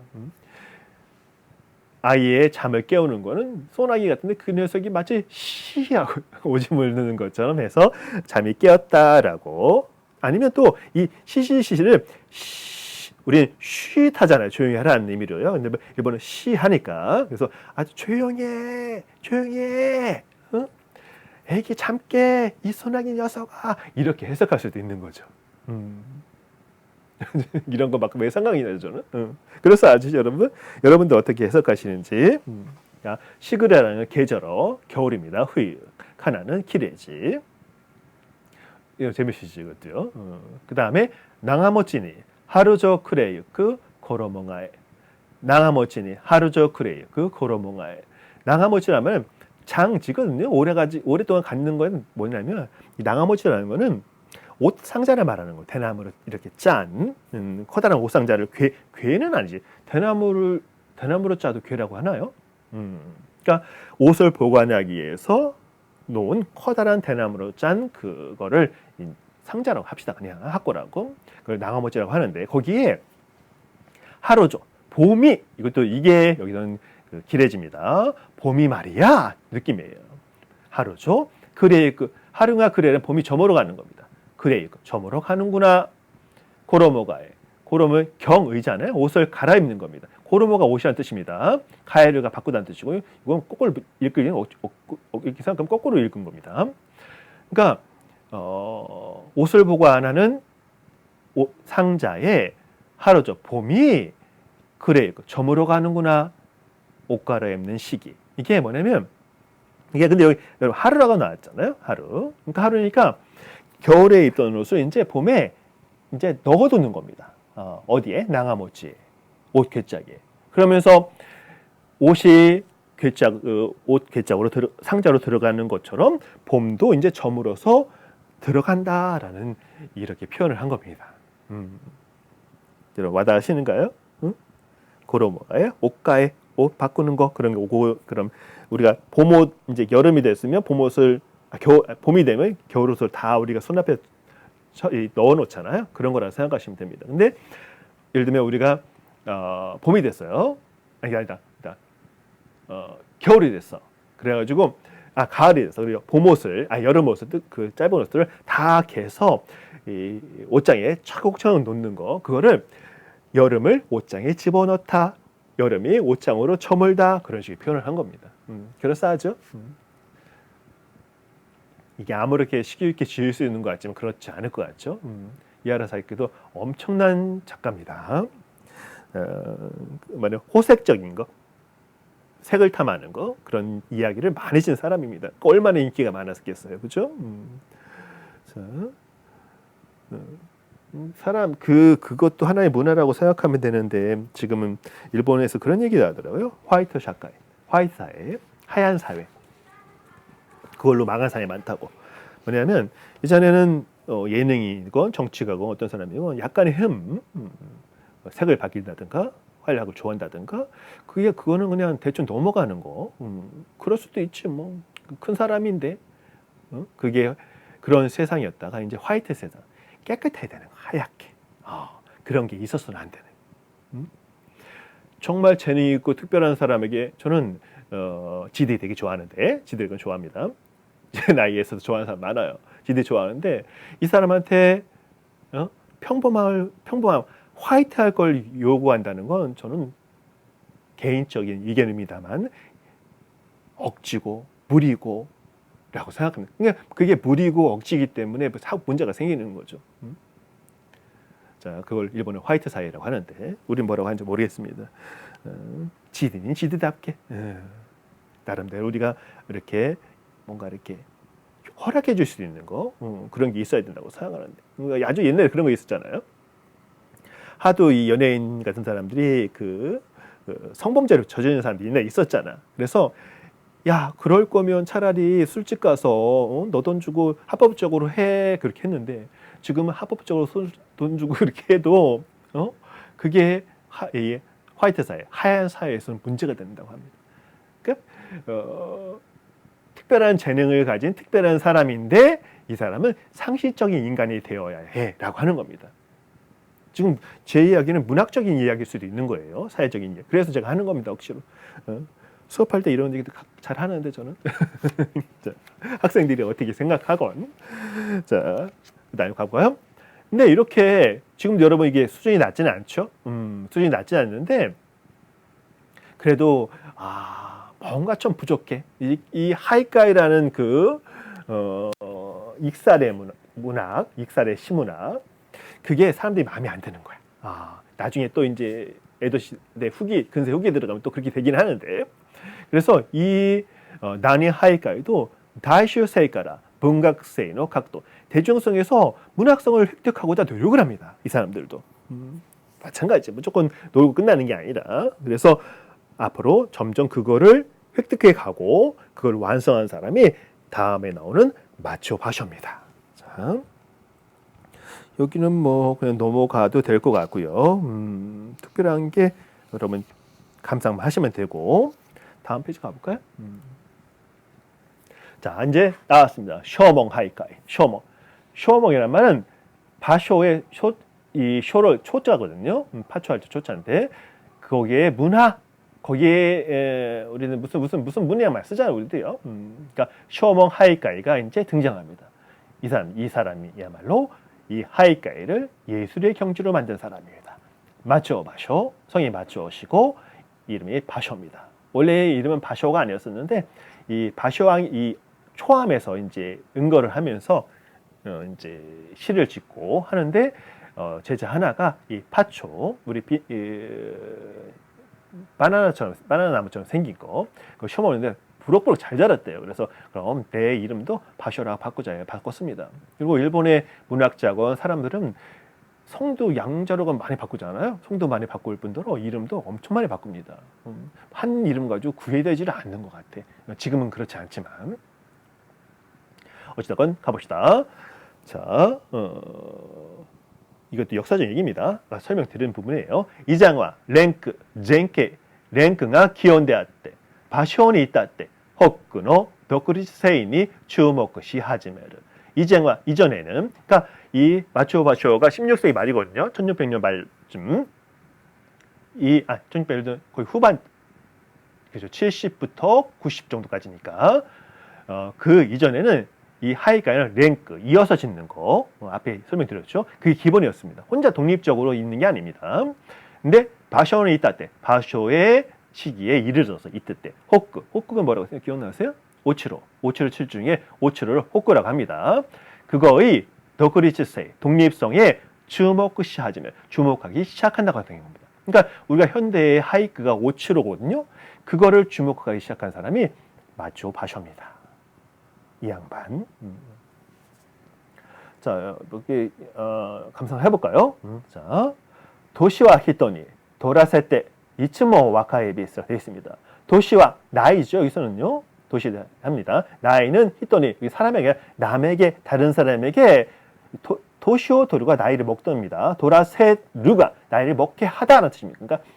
아이의 잠을 깨우는 거는 소나기 같은데 그 녀석이 마치 시하고 오줌을 누는 것처럼 해서 잠이 깨었다라고. 아니면 또 이 시시시를 우리는 쉬하잖아요. 조용히 하라는 의미로요. 근데 일본은 시하니까 그래서 아주 조용해, 조용해. 어? 애기 잠 깨, 이 소나기 녀석아 이렇게 해석할 수도 있는 거죠. 이런 거 막 왜 생각이 나죠 저는. 그래서 아주 여러분도 어떻게 해석하시는지. 시그레라는 계절어 겨울입니다. 후이 카나는 기레지. 이거 재밌으시죠 이것도요. 그 다음에 나가모치니 하루조 크레이크 코로몽아에. 나가모치니 하루조 크레이크 코로몽아에. 나가모치라면 장지거든요. 오랫동안 갖는 건 뭐냐면 이 나가모치라는 거는 옷 상자를 말하는 거예요. 대나무를 이렇게 짠 커다란 옷 상자를 괴는 아니지. 대나무로 짜도 괴라고 하나요? 그러니까 옷을 보관하기 위해서 놓은 커다란 대나무로 짠 그거를 상자라고 합시다. 그냥 학고라고. 그걸 나가모찌라고 하는데 거기에 하루죠. 봄이 이게 여기서는 그 기레지입니다. 봄이 말이야 느낌이에요. 하루죠. 그래 하루가 그래는 봄이 저물어 가는 겁니다. 그래 저물어 가는구나. 고로모가에. 고로모 경의잖아요. 옷을 갈아입는 겁니다. 고로모가 옷이라는 뜻입니다. 가에르가 바꾸다는 뜻이고요. 이건 거꾸로 이렇게 생각하면 거꾸로 읽은 겁니다. 그러니까 옷을 보관하는 상자에 하루죠. 봄이 그래 저물어 가는구나. 옷 갈아입는 시기. 이게 뭐냐면 이게 근데 여기 하루라고 나왔잖아요. 하루. 그러니까 하루니까 겨울에 입던 옷을 이제 봄에 이제 넣어두는 겁니다. 어디에? 나가모찌 옷 괴짝에. 그러면서 옷이 옷 괴짝으로 상자로 들어가는 것처럼 봄도 이제 저물어서 들어간다라는 이렇게 표현을 한 겁니다. 여러분 와닿으시는가요? 고로모가요? 옷가에 옷 바꾸는 거 그런 거 그럼 우리가 봄옷 이제 여름이 됐으면 봄옷을 봄이 되면 겨울옷을 다 우리가 손 앞에 넣어 놓잖아요. 그런 거라 생각하시면 됩니다. 근데 예를 들면 우리가 봄이 됐어요. 아니다. 겨울이 됐어. 그래가지고 가을이 됐어. 그리고 봄옷을 여름옷을 그 짧은 옷들을 다 개서 이 옷장에 차곡차곡 놓는 거 그거를 여름을 옷장에 집어넣다. 여름이 옷장으로 저물다. 그런 식의 표현을 한 겁니다. 그럴싸하죠? 이게 아무렇게 시기 있게 지을 수 있는 것 같지만 그렇지 않을 것 같죠? 이하라 사이키도 엄청난 작가입니다. 호색적인 거, 색을 탐하는 거 그런 이야기를 많이 쓴 사람입니다. 얼마나 인기가 많았겠어요, 그렇죠? 사람 그것도 하나의 문화라고 생각하면 되는데 지금은 일본에서 그런 얘기를 하더라고요. 화이트 샤카이, 화이트 사회, 하얀 사회. 그걸로 망한 사람이 많다고. 뭐냐면 예전에는 예능이건 정치가건 어떤 사람이건 약간의 색을 바뀐다든가 활약을 좋아한다든가 그거는 그냥 대충 넘어가는 거. 그럴 수도 있지 뭐. 큰 사람인데 그게 그런 세상이었다가 이제 화이트 세상 깨끗해야 되는 거 하얗게 그런 게 있었어는 안 되는. 정말 재능 있고 특별한 사람에게 저는 지디 되게 좋아하는데 지디 건 좋아합니다. 제 나이에서도 좋아하는 사람 많아요. 지디 좋아하는데 이 사람한테 평범한 화이트할 걸 요구한다는 건 저는 개인적인 의견입니다만 억지고 무리고 라고 생각합니다. 그러니까 그게 무리고 억지이기 때문에 문제가 생기는 거죠. 자, 그걸 일본은 화이트 사회라고 하는데 우린 뭐라고 하는지 모르겠습니다. 지디는 지디답게 나름대로 우리가 이렇게 뭔가 이렇게 허락해 줄 수 있는 거 그런 게 있어야 된다고 생각하는데 아주 옛날에 그런 거 있었잖아요. 하도 이 연예인 같은 사람들이 그 성범죄로 저지르는 사람들이 옛날에 있었잖아. 그래서 야 그럴 거면 차라리 술집 가서 너 돈 주고 합법적으로 해 그렇게 했는데 지금은 합법적으로 돈 주고 그렇게 해도 그게 이 화이트 사회, 하얀 사회에서는 문제가 된다고 합니다. 그러니까 특별한 재능을 가진 특별한 사람인데 이 사람은 상식적인 인간이 되어야 해라고 하는 겁니다. 지금 제 이야기는 문학적인 이야기일 수도 있는 거예요. 사회적인 이야기. 그래서 제가 하는 겁니다. 억지로. 수업할 때 이런 얘기도 잘 하는데 저는 자, 학생들이 어떻게 생각하건 자 그다음에 가볼까요? 근데 이렇게 지금 여러분 이게 수준이 낮지는 않죠. 수준이 낮지 않는데 그래도 뭔가 좀 부족해. 이 하이카이라는 그 익살의 문학, 익살의 시문학 그게 사람들이 마음에 안 드는 거야. 나중에 또 이제 에도 시대 후기, 근세 후기에 들어가면 또 그렇게 되긴 하는데 그래서 이 나니 하이카이도 다이슈 세이카라 문학세의 각도 대중성에서 문학성을 획득하고자 노력을 합니다. 이 사람들도 마찬가지 무조건 놀고 끝나는 게 아니라 그래서 앞으로 점점 그거를 획득해 가고 그걸 완성한 사람이 다음에 나오는 마초 바쇼입니다. 자, 여기는 뭐 그냥 넘어가도 될 것 같고요. 특별한 게 여러분 감상만 하시면 되고 다음 페이지 가볼까요? 자 이제 나왔습니다. 쇼멍 하이카이 쇼멍. 쇼멍이란 말은 바쇼의 이 쇼를 초자거든요. 파초할 때 초자인데 거기에 문화 거기에 우리는 무슨 문양말 쓰잖아요. 우리도요. 그러니까 쇼멍 하이카이가 이제 등장합니다. 이 사람이야말로 이 하이카이를 예술의 경지로 만든 사람입니다. 마츠오 바쇼 성이 마츠오시고 이름이 바쇼입니다. 원래 이름은 바쇼가 아니었었는데 이 바쇼왕이 이 초암에서 이제 은거를 하면서 이제 시를 짓고 하는데 제자 하나가 이 파초 우리 바나나 나무처럼 생긴 거 그거 심었는데 부럭부럭 잘 자랐대요. 그래서 그럼 내 이름도 바쇼라고 바꾸자 바꿨습니다. 그리고 일본의 문학자건 사람들은 성도 양자로가 많이 바꾸잖아요. 성도 많이 바꿀 뿐더러 이름도 엄청 많이 바꿉니다. 한 이름 가지고 구애되지를 않는 것 같아. 지금은 그렇지 않지만 어찌됐건 가봅시다. 자, 이것도 역사적 얘기입니다. 설명드린 부분이에요. 이장화, 랭크, 젠케, 랭크가 기원되었대. 바쇼니 있다때. 헛구노 도쿠리세이니 주목시 하지메르. 이장화 이전에는 그러니까 이 마츠오 바쇼가 16세기 말이거든요. 1600년 말쯤 1600년 거의 후반 그죠 70부터 90 정도까지니까 그 이전에는 이 하이카이는 랭크 이어서 짓는 거 앞에 설명드렸죠. 그게 기본이었습니다. 혼자 독립적으로 있는 게 아닙니다. 근데 바쇼는 있다 때 바쇼의 시기에 이르러서 이때 때 호크가 뭐라고 기억나세요? 오치로 칠 중에 오치로를 호크라고 합니다. 그거의 도쿠리츠세이 독립성에 주목시 하지면 주목하기 시작한다고 하는 겁니다. 그러니까 우리가 현대의 하이크가 오치로거든요. 그거를 주목하기 시작한 사람이 마츠오 바쇼입니다. 이 양반. 자, 여기 감상해 볼까요? 자, 도시와 히토니 도라세테 이츠모 와카에비스가 되어 있습니다. 도시와 나이죠. 여기서는요. 도시 합니다. 나이는 히토니 사람에게 남에게 다른 사람에게 도시오 도르가 나이를 먹답니다. 도라세루가 나이를 먹게 하다는 뜻입니다. 그러니까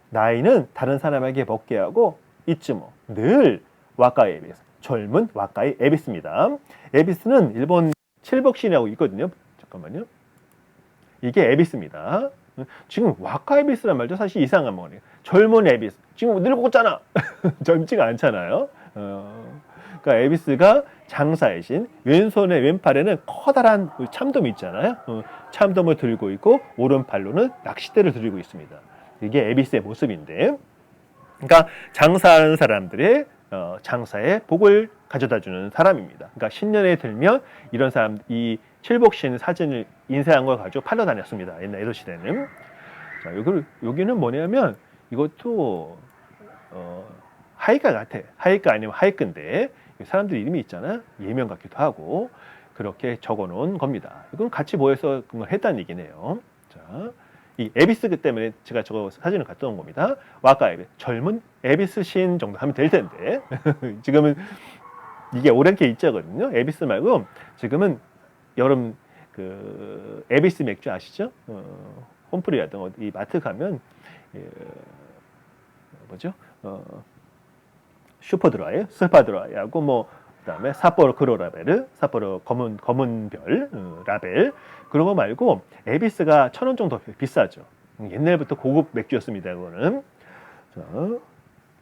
나이는 다른 사람에게 먹게 하고 이츠모 늘 와카에비스 젊은 와카이 에비스입니다. 에비스는 일본 칠복신이라고 있거든요. 잠깐만요. 이게 에비스입니다. 지금 와카 에비스란 말도 사실 이상한 말이에요. 젊은 에비스. 지금 늙었잖아. 젊지가 않잖아요. 그러니까 에비스가 장사의 신, 왼손에 왼팔에는 커다란 참돔이 있잖아요. 참돔을 들고 있고 오른팔로는 낚싯대를 들고 있습니다. 이게 에비스의 모습인데, 그러니까 장사하는 사람들의 장사에 복을 가져다주는 사람입니다. 그러니까 신년에 들면 이런 사람, 이 칠복신 사진을 인쇄한 걸 가지고 팔러 다녔습니다. 옛날 에도 시대는. 자, 여기는 뭐냐면 이것도 하이까 같아. 하이까 아니면 하이끈데 사람들 이름이 있잖아. 예명 같기도 하고 그렇게 적어놓은 겁니다. 이건 같이 모여서 그걸 했다는 얘기네요. 자, 이 에비스 때문에 제가 저거 사진을 갖다 놓은 겁니다. 와까 에비, 젊은 에비스 시인 정도 하면 될 텐데 지금은 이게 오랭캐 입자거든요. 에비스 말고 지금은 여름 그 에비스 맥주 아시죠? 홈프리라든 어디 마트 가면 뭐죠? 슈퍼드라이, 스파드라이하고 뭐 그다음에 삿포로 크로 라벨, 삿포로 검은 별 라벨 그런 거 말고 에비스가 1,000원 정도 비싸죠. 옛날부터 고급 맥주였습니다. 이거는 자,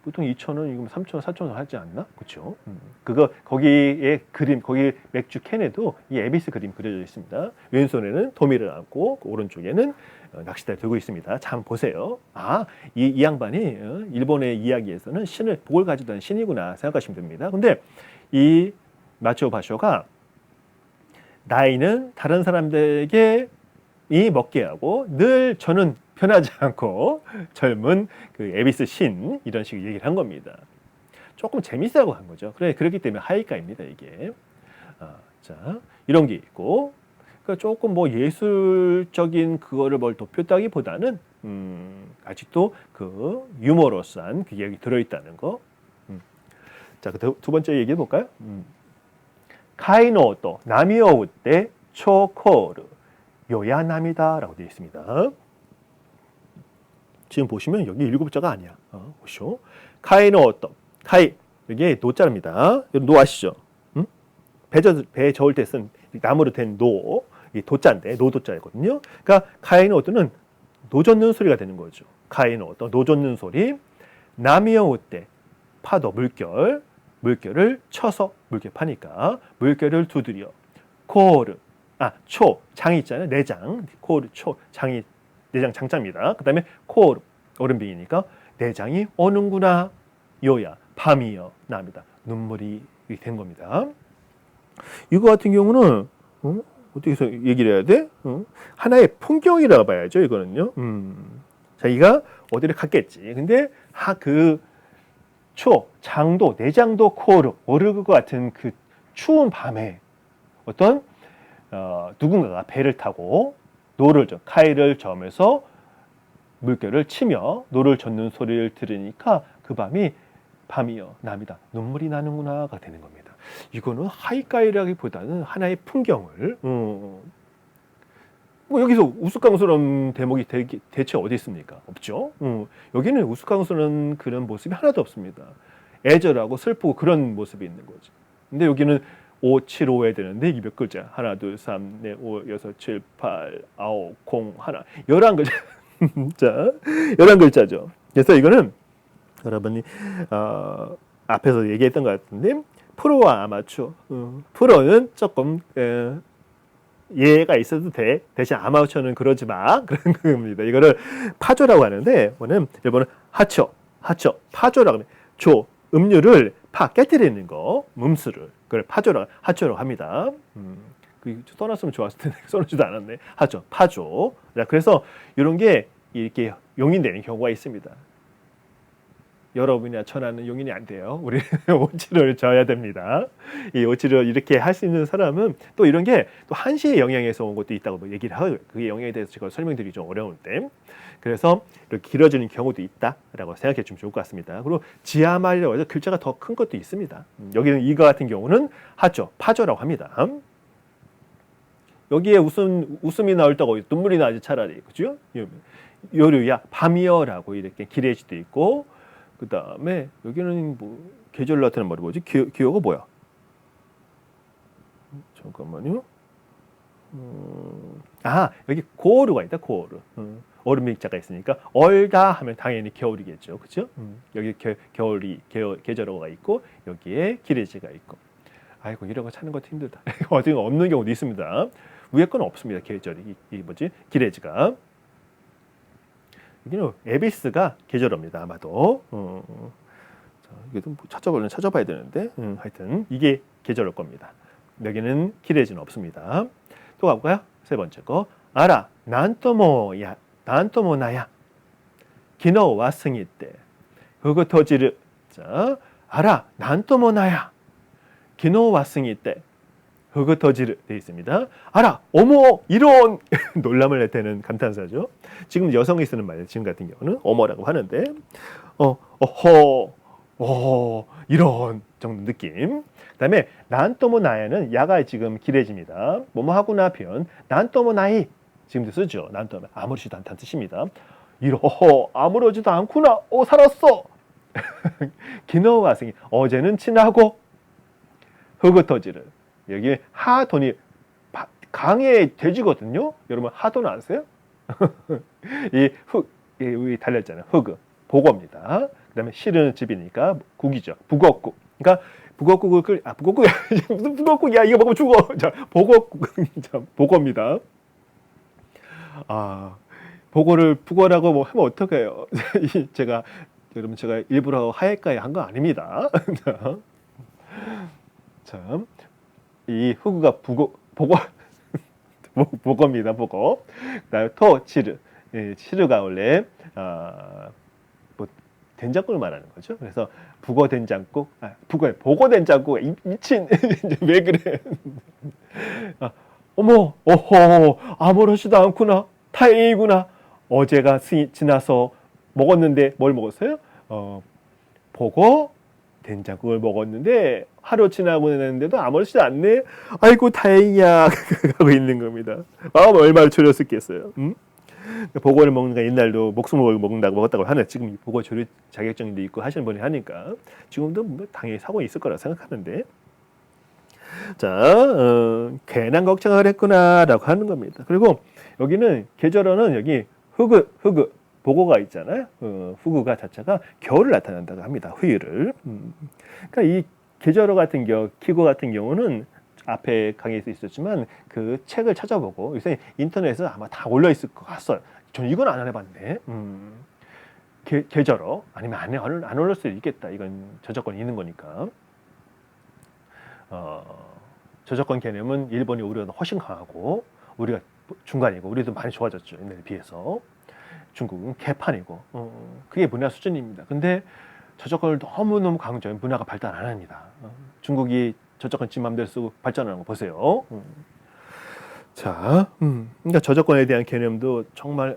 보통 2,000원, 이거 3,000원, 4,000원 하지 않나? 그렇죠? 그거 거기에 그림, 거기 맥주 캔에도 이 에비스 그림 그려져 있습니다. 왼손에는 도미를 안고 오른쪽에는 낚싯대를 들고 있습니다. 자, 한번 보세요. 아, 이 양반이 일본의 이야기에서는 신을 복을 가지던 신이구나 생각하시면 됩니다. 근데 이 마치오 바쇼가 나이는 다른 사람들에게 이 먹게 하고 늘 저는 변하지 않고 젊은 그 에비스 신 이런 식으로 얘기를 한 겁니다. 조금 재밌다고 한 거죠. 그렇기 때문에 하이카입니다 이게. 자 이런 게 있고 그러니까 조금 뭐 예술적인 그거를 뭘 덮였다기보다는 아직도 그 유머러스한 그 얘기 들어있다는 거. 자, 두 번째 얘기해 볼까요? 카이노또 나미오우 때 초코르 요야남이다라고 되어 있습니다. 지금 보시면 여기 7자가 아니야. 보시오. 카이노또 카이 여기 노자입니다. 노 아시죠? 배 저을 때 쓴 나무로 된 노, 이 도자인데 노도자이거든요. 그러니까 카이노또는 노 젓는 소리가 되는 거죠. 카이노또 노 젓는 소리. 나미오우 때 파도 물결을 쳐서 물결 파니까 물결을 두드려 코르 초 장이 있잖아요. 내장 코르 초 장이 내장 장자입니다. 그 다음에 코르 얼음빙이니까 내장이 오는구나 요야 밤이여 납니다. 눈물이 된 겁니다. 이거 같은 경우는 어떻게 해서 얘기를 해야 돼? 하나의 풍경이라고 봐야죠. 이거는요. 자기가 어디를 갔겠지. 근데 장도 내장도 코르 오를 것 같은 그 추운 밤에 어떤 누군가가 배를 타고 카이를 저으면서 물결을 치며 노를 젓는 소리를 들으니까 그 밤이여 납니다. 눈물이 나는구나가 되는 겁니다. 이거는 하이카이라기보다는 하나의 풍경을 뭐 여기서 우스꽝스러운 대목이 대체 어디 있습니까? 없죠. 여기는 우스꽝스러운 그런 모습이 하나도 없습니다. 애절하고 슬프고 그런 모습이 있는 거죠. 근데 여기는 5, 7, 5 해야 되는데 이게 몇 글자? 하나, 둘, 3, 4, 5, 6, 7, 8, 9, 0, 하나 11글자. 자, 11글자죠. 그래서 이거는 여러분이 앞에서 얘기했던 것 같은데 프로와 아마추어. 프로는 조금 예가 있어도 돼. 대신 아마추어는 그러지 마. 그런 겁니다. 이거를 파조라고 하는데 오늘 일본은 하초, 파조라고 하면 조, 음료를 깨뜨리는 거, 음수를 그걸 하초라고 합니다. 써놨으면 좋았을 텐데 써놓지도 않았네. 하초, 파조. 자, 그래서 이런 게 이렇게 용인되는 경우가 있습니다. 여러분이나 저나는 용인이 안 돼요. 우리 오치를 져야 됩니다. 이 오치를 이렇게 할 수 있는 사람은 또 이런 게 또 한시의 영향에서 온 것도 있다고 얘기를 하고 그게 영향에 대해서 제가 설명드리기 좀 어려울 때 그래서 이렇게 길어지는 경우도 있다라고 생각해 주면 좋을 것 같습니다. 그리고 지하말이라고 해서 글자가 더 큰 것도 있습니다. 여기는 이거 같은 경우는 하조, 파조라고 합니다. 여기에 웃음이 나올다고 눈물이 나지 차라리 그죠? 요류야 밤이여라고 이렇게 기레지도 있고 그 다음에 여기는 뭐 계절 나타내는 말이 뭐지? 기어가 뭐야? 잠깐만요. 여기 고르가 있다. 고르. 얼음일자가 있으니까 얼다 하면 당연히 겨울이겠죠. 그렇죠? 여기 계절어가 있고 여기에 기레지가 있고. 아이고 이런 거 찾는 것도 힘들다. 어디 없는 경우도 있습니다. 위에 건 없습니다. 계절이 기레지가. 여기는 에비스가 계절어입니다. 아마도. 이게 좀 찾아봐야 되는데 하여튼 이게 계절어 겁니다. 여기는 기레지는 없습니다. 또 가볼까요? 세 번째 거. 아라 난토모나야 기노와 승이 때 그거 터지르 자, 알아, 난 또 뭐 나야. 기노 왔으니 때. 흐그터지르 되어 있습니다. 알아, 어머, 이런 놀람을 내태는 감탄사죠. 지금 여성이 쓰는 말이에요. 지금 같은 경우는 어머라고 하는데, 어허, 이런 정도 느낌. 그다음에 난 또 뭐 나야는 야가 지금 길해집니다. 뭐뭐 하구나 표현. 난 또 뭐 나이 지금도 쓰죠. 난 또 아무렇지도 않다는 뜻입니다. 이러허 아무렇지도 않구나. 살았어. 기노와 생이 어제는 친하고 흐그터지르. 여기 하돈이 강의 돼지거든요. 여러분 하돈 아세요? 이 달렸잖아요. 흑 복어입니다. 그다음에 실은 집이니까 국이죠. 북어국. 그러니까 북어국을 북어국이야. 무슨 북어국이야? 이거 먹으면 죽어. 자, 복어국. 복어입니다. 복어를 북어라고 뭐 하면 어떡해요? 제가 일부러 하에까에 한 거 아닙니다. 참. 이 흑우가 복어 복어입니다. 복어. 그다음에 치르. 치르가 원래 뭐 된장국을 말하는 거죠. 그래서 북어 된장국, 복어 된장국. 미친 왜 그래? 어머, 아무렇지도 않구나. 다행이구나. 어제가 지나서 먹었는데 뭘 먹었어요? 복어 된장국을 먹었는데 하루 지나고 있는데도 아무렇지도 않네. 아이고 다행이야 하고 있는 겁니다. 얼마나 졸였었겠어요. 보고를 먹는 거 옛날도 목숨을 먹는다고 먹었다고 하는 지금 보고 조리 자격증도 있고 하시는 분이 하니까 지금도 뭐 당연히 사고 있을 거라 생각하는데 자 괜한 걱정을 했구나라고 하는 겁니다. 그리고 여기는 계절어는 여기 흐그 보고가 있잖아요. 후구가 자체가 겨울을 나타낸다고 합니다. 후유를. 그러니까 이 계절어 같은 기고 같은 경우는 앞에 강의에서 있었지만 그 책을 찾아보고 요새 인터넷에 아마 다 올려 있을 것 같아요. 저는 이건 안 해봤네. 계절어 아니면 안 올릴 수도 있겠다. 이건 저작권이 있는 거니까. 저작권 개념은 일본이 우리가 훨씬 강하고 우리가 중간이고 우리도 많이 좋아졌죠. 옛날에 비해서. 중국은 개판이고 그게 문화 수준입니다. 근데 저작권을 너무너무 강조해 문화가 발달 안 합니다. 중국이 저작권 지 맘대로 쓰고 발전하는 거 보세요. 자, 그러니까 저작권에 대한 개념도 정말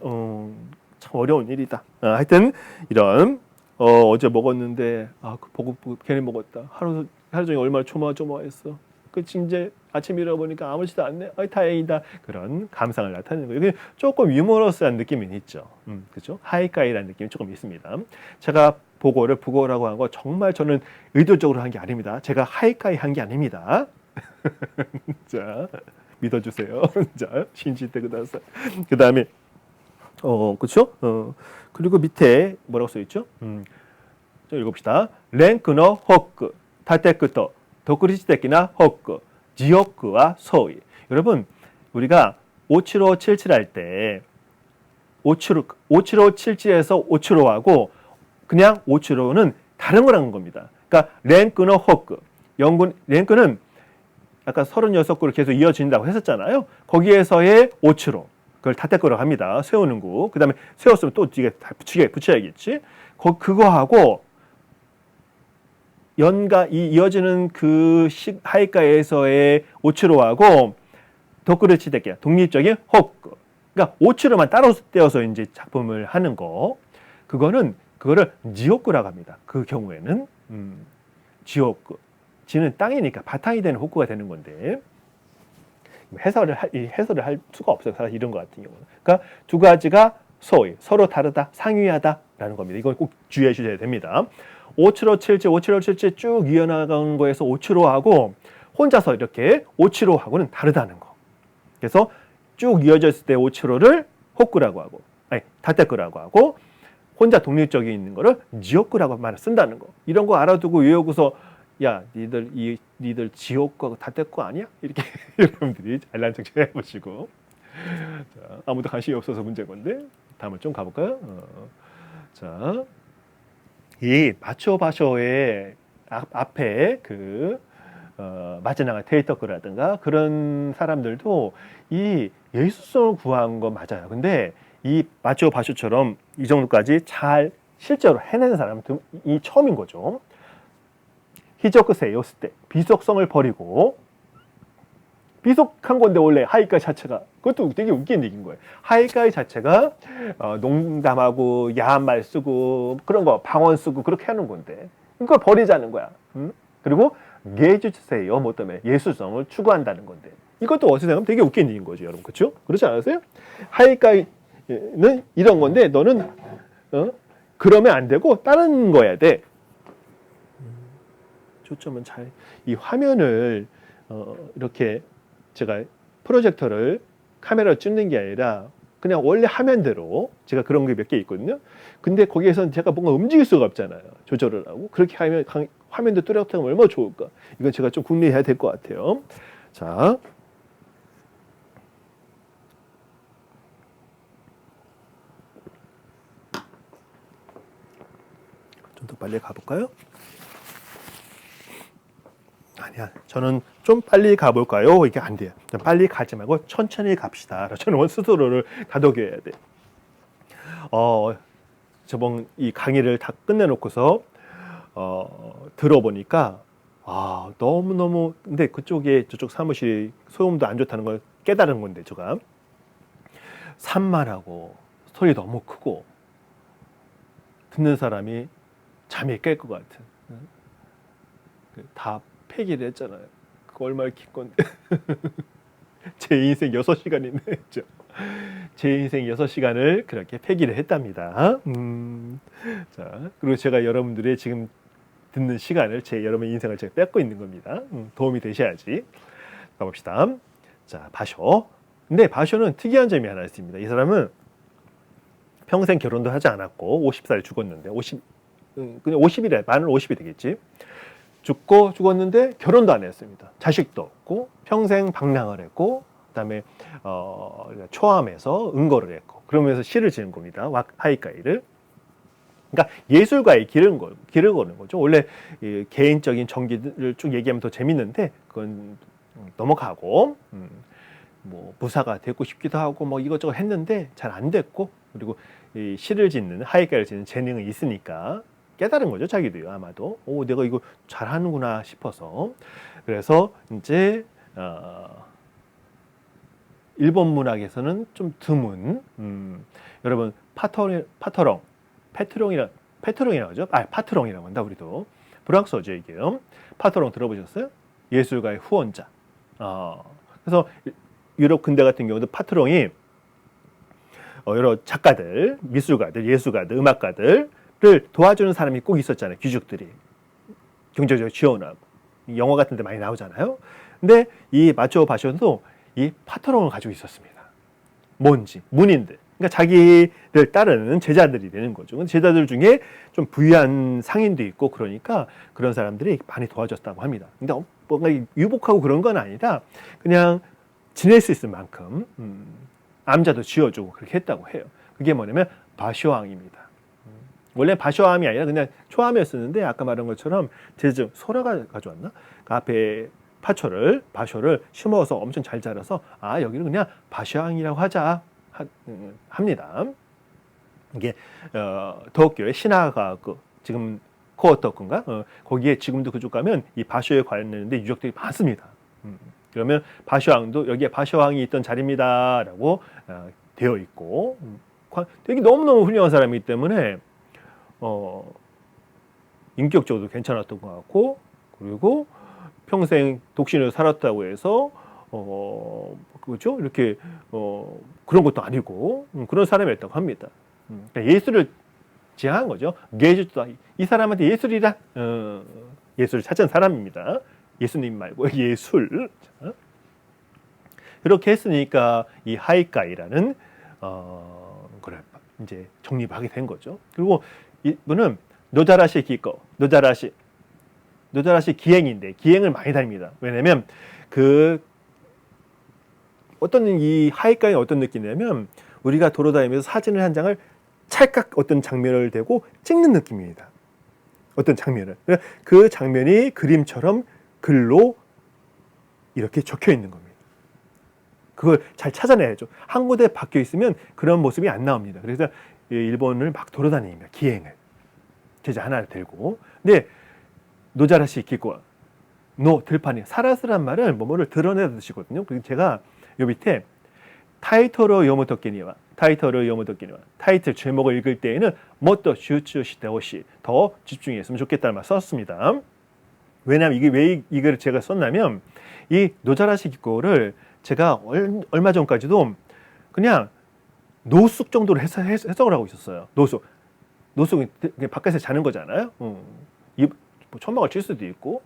참 어려운 일이다. 하여튼 이런 어제 먹었는데 보고 괜히 먹었다. 하루 종일 얼마나 조마조마했어. 이제 아침 일어보니까 아무렇지도 않네. 다행이다. 그런 감상을 나타내는 거예요. 이게 조금 유머러스한 느낌이 있죠. 그렇죠? 하이까이라는 느낌이 조금 있습니다. 제가 보고를 북어라고 한 거 정말 저는 의도적으로 한 게 아닙니다. 제가 하이까이 한 게 아닙니다. 자, 믿어주세요. 자, 신지대 그 다음에 그렇죠? 그리고 밑에 뭐라고 써 있죠? 좀 읽어봅시다. 랭크너 호크 타테크토 도쿠리츠데키나 호크 지오크와 소이. 여러분 우리가 5777 할 때 5777에서 57호하고 그냥 57호는 다른 거라는 겁니다. 그러니까 랭크너 호크 랭크는 아까 36구를 계속 이어진다고 했었잖아요. 거기에서의 57호 그걸 타테크라고 합니다. 세우는 구. 그 다음에 세웠으면 또 이게 붙여야겠지. 그거하고 이어지는 그 하이카에서의 오치로하고 도쿠르치데키야 독립적인 호크. 그러니까 오치로만 따로 떼어서 이제 작품을 하는 거. 그거를 지오쿠라고 합니다. 그 경우에는 지오쿠. 지는 땅이니까 바탕이 되는 호크가 되는 건데 해설을 할 수가 없어요. 사실 이런 것 같은 경우는. 그러니까 두 가지가 서로 다르다, 상위하다라는 겁니다. 이걸 꼭 주의해 주셔야 됩니다. 5757 쭉 이어나간 거에서 57호하고 혼자서 이렇게 57호하고는 다르다는 거. 그래서 쭉 이어졌을 때 57호를 호쿠라고 하고, 다테크라고 하고, 혼자 독립적인 있는 거를 지오쿠라고 말을 쓴다는 거. 이런 거 알아두고 외우고서 야, 니들 지오쿠하고 다테크 아니야? 이렇게 여러분들이 잘난 척 해보시고. 자, 아무도 관심이 없어서 문제인 건데 다음을 좀 가볼까요? 자. 이 마초바쇼의 앞에 마지나가 테이터크라든가 그런 사람들도 이 예수성을 구한 거 맞아요. 근데 이 마초바쇼처럼 이 정도까지 잘 실제로 해내는 사람은 이 처음인 거죠. 히저크세 요스때 비속성을 버리고 비속한 건데 원래 하이카이 자체가 그것도 되게 웃긴 얘기인 거예요. 하이카이 자체가 농담하고 야한 말 쓰고 그런 거 방언 쓰고 그렇게 하는 건데 그걸 버리자는 거야. 그리고 게이주세요 뭐 때문에 예술성을 추구한다는 건데 이것도 어떻게 생각하면 되게 웃긴 얘기인 거죠, 여러분. 그렇죠? 그렇지 않으세요? 하이카이는 이런 건데 너는 그러면 안 되고 다른 거 해야 돼. 초점은 잘 이 화면을 이렇게 제가 프로젝터를 카메라로 찍는 게 아니라 그냥 원래 화면대로 제가 그런 게 몇 개 있거든요. 근데 거기에서는 제가 뭔가 움직일 수가 없잖아요. 조절을 하고. 그렇게 하면 화면도 뚜렷하면 얼마나 좋을까. 이건 제가 좀 궁리해야 될 것 같아요. 자. 좀 더 빨리 가볼까요? 아니야, 저는 좀 빨리 가볼까요? 이게 안 돼요. 빨리 가지 말고 천천히 갑시다. 저는 스스로를 다독여야 돼. 저번 이 강의를 다 끝내놓고서 들어보니까 너무너무 근데 그쪽에 저쪽 사무실 소음도 안 좋다는 걸 깨달은 건데 제가 산만하고 소리 너무 크고 듣는 사람이 잠이 깰 것 같은 다 폐기를 했잖아요. 그거 얼마나 긴 건데. 제 인생 6시간이네. 제 인생 6시간을 그렇게 폐기를 했답니다. 자, 그리고 제가 여러분들의 지금 듣는 시간을 여러분의 인생을 제가 뺏고 있는 겁니다. 도움이 되셔야지. 가봅시다. 자, 바쇼. 근데 바쇼는 특이한 점이 하나 있습니다. 이 사람은 평생 결혼도 하지 않았고 50살에 죽었는데 50이래. 만은 50이 되겠지. 죽었는데 결혼도 안 했습니다. 자식도 없고 평생 방랑을 했고 그다음에 초암에서 은거를 했고 그러면서 시를 지은 겁니다. 하이카이를. 그러니까 예술가의 길을 거는 거죠. 원래 개인적인 전기를 쭉 얘기하면 더 재밌는데 그건 넘어가고 뭐 부사가 되고 싶기도 하고 뭐 이것저것 했는데 잘 안 됐고 그리고 이 시를 짓는 하이카이를 짓는 재능이 있으니까 깨달은 거죠. 자기도요. 아마도 내가 이거 잘하는구나 싶어서. 그래서 이제 일본 문학에서는 좀 드문 여러분 페트롱이라고 하죠. 파트롱이라고 한다 우리도. 프랑스어죠 이게요. 파트롱 들어보셨어요? 예술가의 후원자. 그래서 유럽 근대 같은 경우도 파트롱이 여러 작가들, 미술가들, 예술가들, 음악가들 를 도와주는 사람이 꼭 있었잖아요. 귀족들이 경제적으로 지원하고 영화 같은 데 많이 나오잖아요. 근데 이 마초 바쇼도 이 파트론을 가지고 있었습니다. 뭔지 문인들, 그러니까 자기를 따르는 제자들이 되는 거죠. 제자들 중에 좀 부유한 상인도 있고 그러니까 그런 사람들이 많이 도와줬다고 합니다. 근데 뭔가 유복하고 그런 건 아니라 그냥 지낼 수 있을 만큼 암자도 지어주고 그렇게 했다고 해요. 그게 뭐냐면 바쇼왕입니다. 원래 바쇼암이 아니라 그냥 초암이었었는데 아까 말한 것처럼 제주 소라가 가져왔나? 그 앞에 바쇼를 심어서 엄청 잘 자라서 여기는 그냥 바쇼항이라고 하자 합니다. 이게 도쿄의 신화가그 지금 코어토쿠인가? 거기에 지금도 그쪽 가면 이 바쇼에 관련된 유적들이 많습니다. 그러면 바쇼항도 여기에 바쇼항이 있던 자리입니다라고 되어 있고 되게 너무너무 훌륭한 사람이기 때문에 인격적으로 괜찮았던 것 같고 그리고 평생 독신으로 살았다고 해서 그렇죠? 이렇게 그런 것도 아니고 그런 사람이었다고 합니다. 그러니까 예술을 지향한 거죠. 예술도 이 사람한테 예술이라 예술을 찾은 사람입니다. 예수님 말고 예술. 이렇게 했으니까 이 하이카이라는 그걸 이제 정립하게 된 거죠. 그리고 이분은 노자라시 기꺼, 노자라시 기행인데 기행을 많이 다닙니다. 왜냐면 이 하이카이 어떤 느낌이냐면 우리가 돌아다니면서 사진을 한 장을 찰칵 어떤 장면을 대고 찍는 느낌입니다. 어떤 장면을. 그 장면이 그림처럼 글로 이렇게 적혀 있는 겁니다. 그걸 잘 찾아내야죠. 한 곳에 박혀 있으면 그런 모습이 안 나옵니다. 그래서 일본을 막 돌아다닙니다. 기행을. 제자 하나를 들고. 근데 노자라시 기고 노 들판이 사라스란 말은 뭐뭐를 드러내는 뜻이거든요. 그리고 제가 요 밑에 타이틀을 요모토끼니와 타이틀 제목을 읽을 때에는 뭐또 슈츠시대오시 더 집중했으면 좋겠다는 말 썼습니다. 왜냐하면 이게 왜 이걸 제가 썼냐면 이 노자라시 기고를 제가 얼마 전까지도 그냥 노숙 정도로 해석을 하고 있었어요. 노숙이 밖에서 자는 거잖아요. 뭐 천막을 칠 수도 있고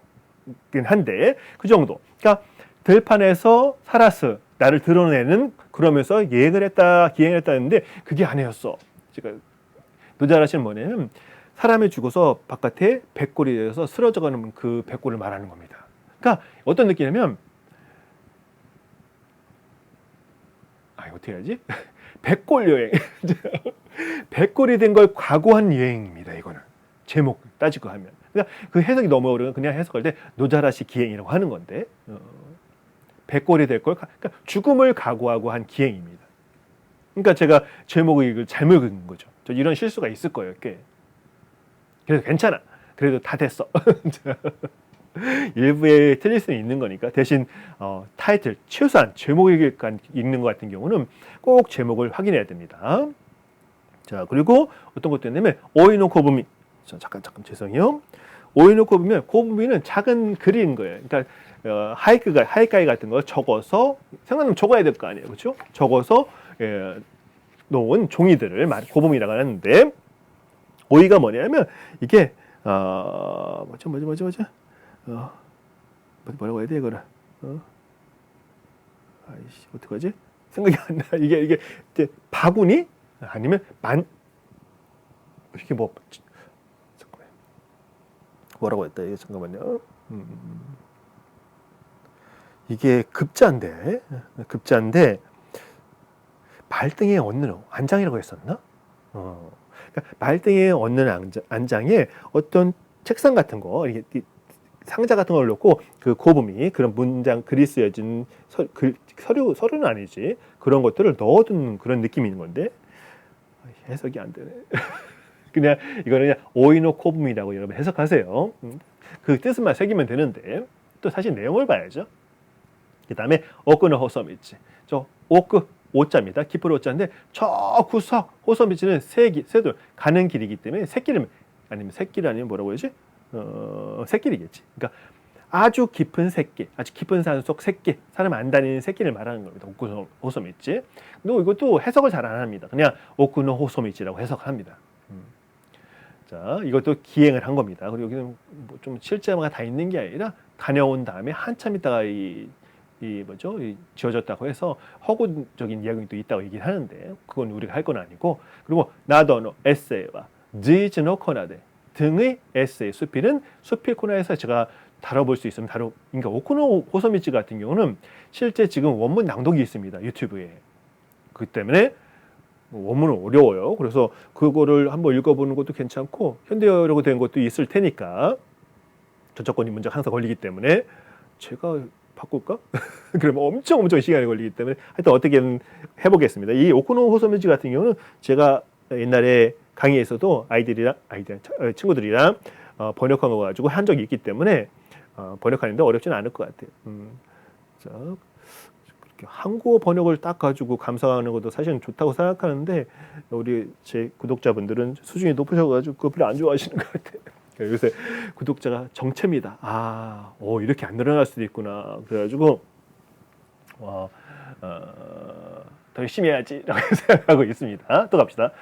한데 그 정도. 그러니까 들판에서 살았어. 나를 드러내는 그러면서 기행을 했다 했는데 그게 아니었어. 제가 노자라시는 뭐냐면 사람이 죽어서 바깥에 백골이 되어서 쓰러져가는 그 백골을 말하는 겁니다. 그러니까 어떤 느낌이냐면 어떻게 해야지? 백골 여행. 백골이 된 걸 각오한 여행입니다. 이거는 제목 따지고 하면. 그러니까 그 해석이 너무 어려우면 그냥 해석할 때 노자라시 기행이라고 하는 건데 백골이 될 걸 그러니까 죽음을 각오하고 한 기행입니다. 그러니까 제가 제목을 이걸 잘못 읽은 거죠. 저 이런 실수가 있을 거예요. 꽤. 그래도 괜찮아. 그래도 다 됐어. 일부에 틀릴 수는 있는 거니까 대신 타이틀 최소한 제목을 읽는 것 같은 경우는 꼭 제목을 확인해야 됩니다. 자 그리고 어떤 것도 있냐면 오이노 코부미. 잠깐 죄송해요. 오이노 코부미는 코부미는 작은 글인 거예요. 그러니까 하이카이 같은 걸 적어서 생각나면 적어야 될 거 아니에요, 그렇죠? 적어서 놓은 종이들을 고범이라고 하는데 오이가 뭐냐면 이게 뭐라고 해야 돼 이거를 아이씨 어떡하지? 생각이 안 나. 이게 이제 바구니 아니면 이게 뭐라고 했다 이게 잠깐만요. 이게 급자인데 발등에 얹는 안장이라고 했었나? 그러니까 발등에 얹는 안장에 어떤 책상 같은 거 이렇게 상자 같은 걸 놓고 그 고범이 그런 문장 글이 쓰여진 서류는 아니지 그런 것들을 넣어두는 그런 느낌이 있는 건데 해석이 안 되네. 그냥 이거는 그냥 오이노 코범이라고 여러분 해석하세요. 그 뜻만 새기면 되는데 또 사실 내용을 봐야죠. 그 다음에 오쿠노 호소미치. 저 오쿠 오자입니다. 깊은 오자인데 저 구석 호소미치는 새돌 가는 길이기 때문에 새길 아니면 뭐라고 해야지? 새길이겠지. 그러니까 아주 깊은 새길, 아주 깊은 산속 새길, 사람 안 다니는 새길을 말하는 겁니다. 오쿠노 호소미치. 근데 이것도 해석을 잘 안 합니다. 그냥 오쿠노 호소미치라고 해석합니다. 자, 이것도 기행을 한 겁니다. 그리고 여기는 좀 실제가 다 있는 게 아니라 다녀온 다음에 한참 있다가 이 지어졌다고 해서 허구적인 이야기도 있다고 얘기를 하는데 그건 우리가 할 건 아니고 그리고 나도노 에세이와 지즈노 코나데 등의 에세이 수필 코너에서 제가 다뤄볼 수 있으면 그러니까 오쿠노 호소미치 같은 경우는 실제 지금 원문 낭독이 있습니다. 유튜브에. 그 때문에 원문은 어려워요. 그래서 그거를 한번 읽어보는 것도 괜찮고 현대어로 된 것도 있을 테니까 저작권이 문제가 항상 걸리기 때문에 제가 바꿀까? 그러면 엄청 시간이 걸리기 때문에 하여튼 어떻게든 해보겠습니다. 이 오쿠노 호소미치 같은 경우는 제가 옛날에 강의에서도 친구들이랑 번역한 거 가지고 한 적이 있기 때문에 번역하는데 어렵지는 않을 것 같아요. 자, 한국어 번역을 딱 가지고 감상하는 것도 사실은 좋다고 생각하는데 우리 제 구독자분들은 수준이 높으셔가지고 그거 별로 안 좋아하시는 것 같아요. 요새 구독자가 정체입니다. 이렇게 안 늘어날 수도 있구나. 그래가지고 더 열심히 해야지라고 생각하고 있습니다. 또 갑시다.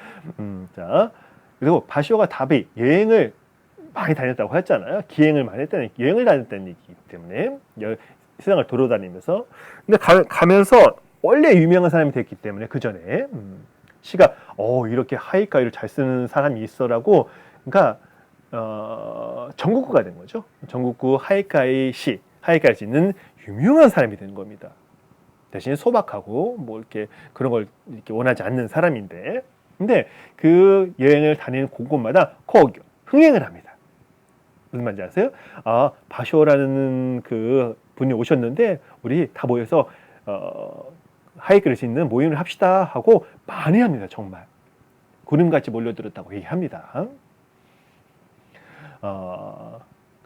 자 그리고 바시오가 답이 여행을 많이 다녔다고 했잖아요. 기행을 많이 했다는 여행을 다녔다는 얘기이기 때문에 세상을 돌아다니면서 근데 가면서 원래 유명한 사람이 됐기 때문에 그 전에 시가 이렇게 하이카이를 잘 쓰는 사람이 있어라고 그러니까 전국구가 된 거죠. 전국구 하이카이를 짓는 유명한 사람이 된 겁니다. 대신 소박하고 뭐 이렇게 그런 걸 이렇게 원하지 않는 사람인데, 근데 그 여행을 다니는 곳곳마다 흥행을 합니다. 무슨 말인지 아세요? 바쇼라는 그 분이 오셨는데 우리 다 모여서 하이크를 짓는 모임을 합시다 하고 많이 합니다. 정말 구름같이 몰려들었다고 얘기합니다.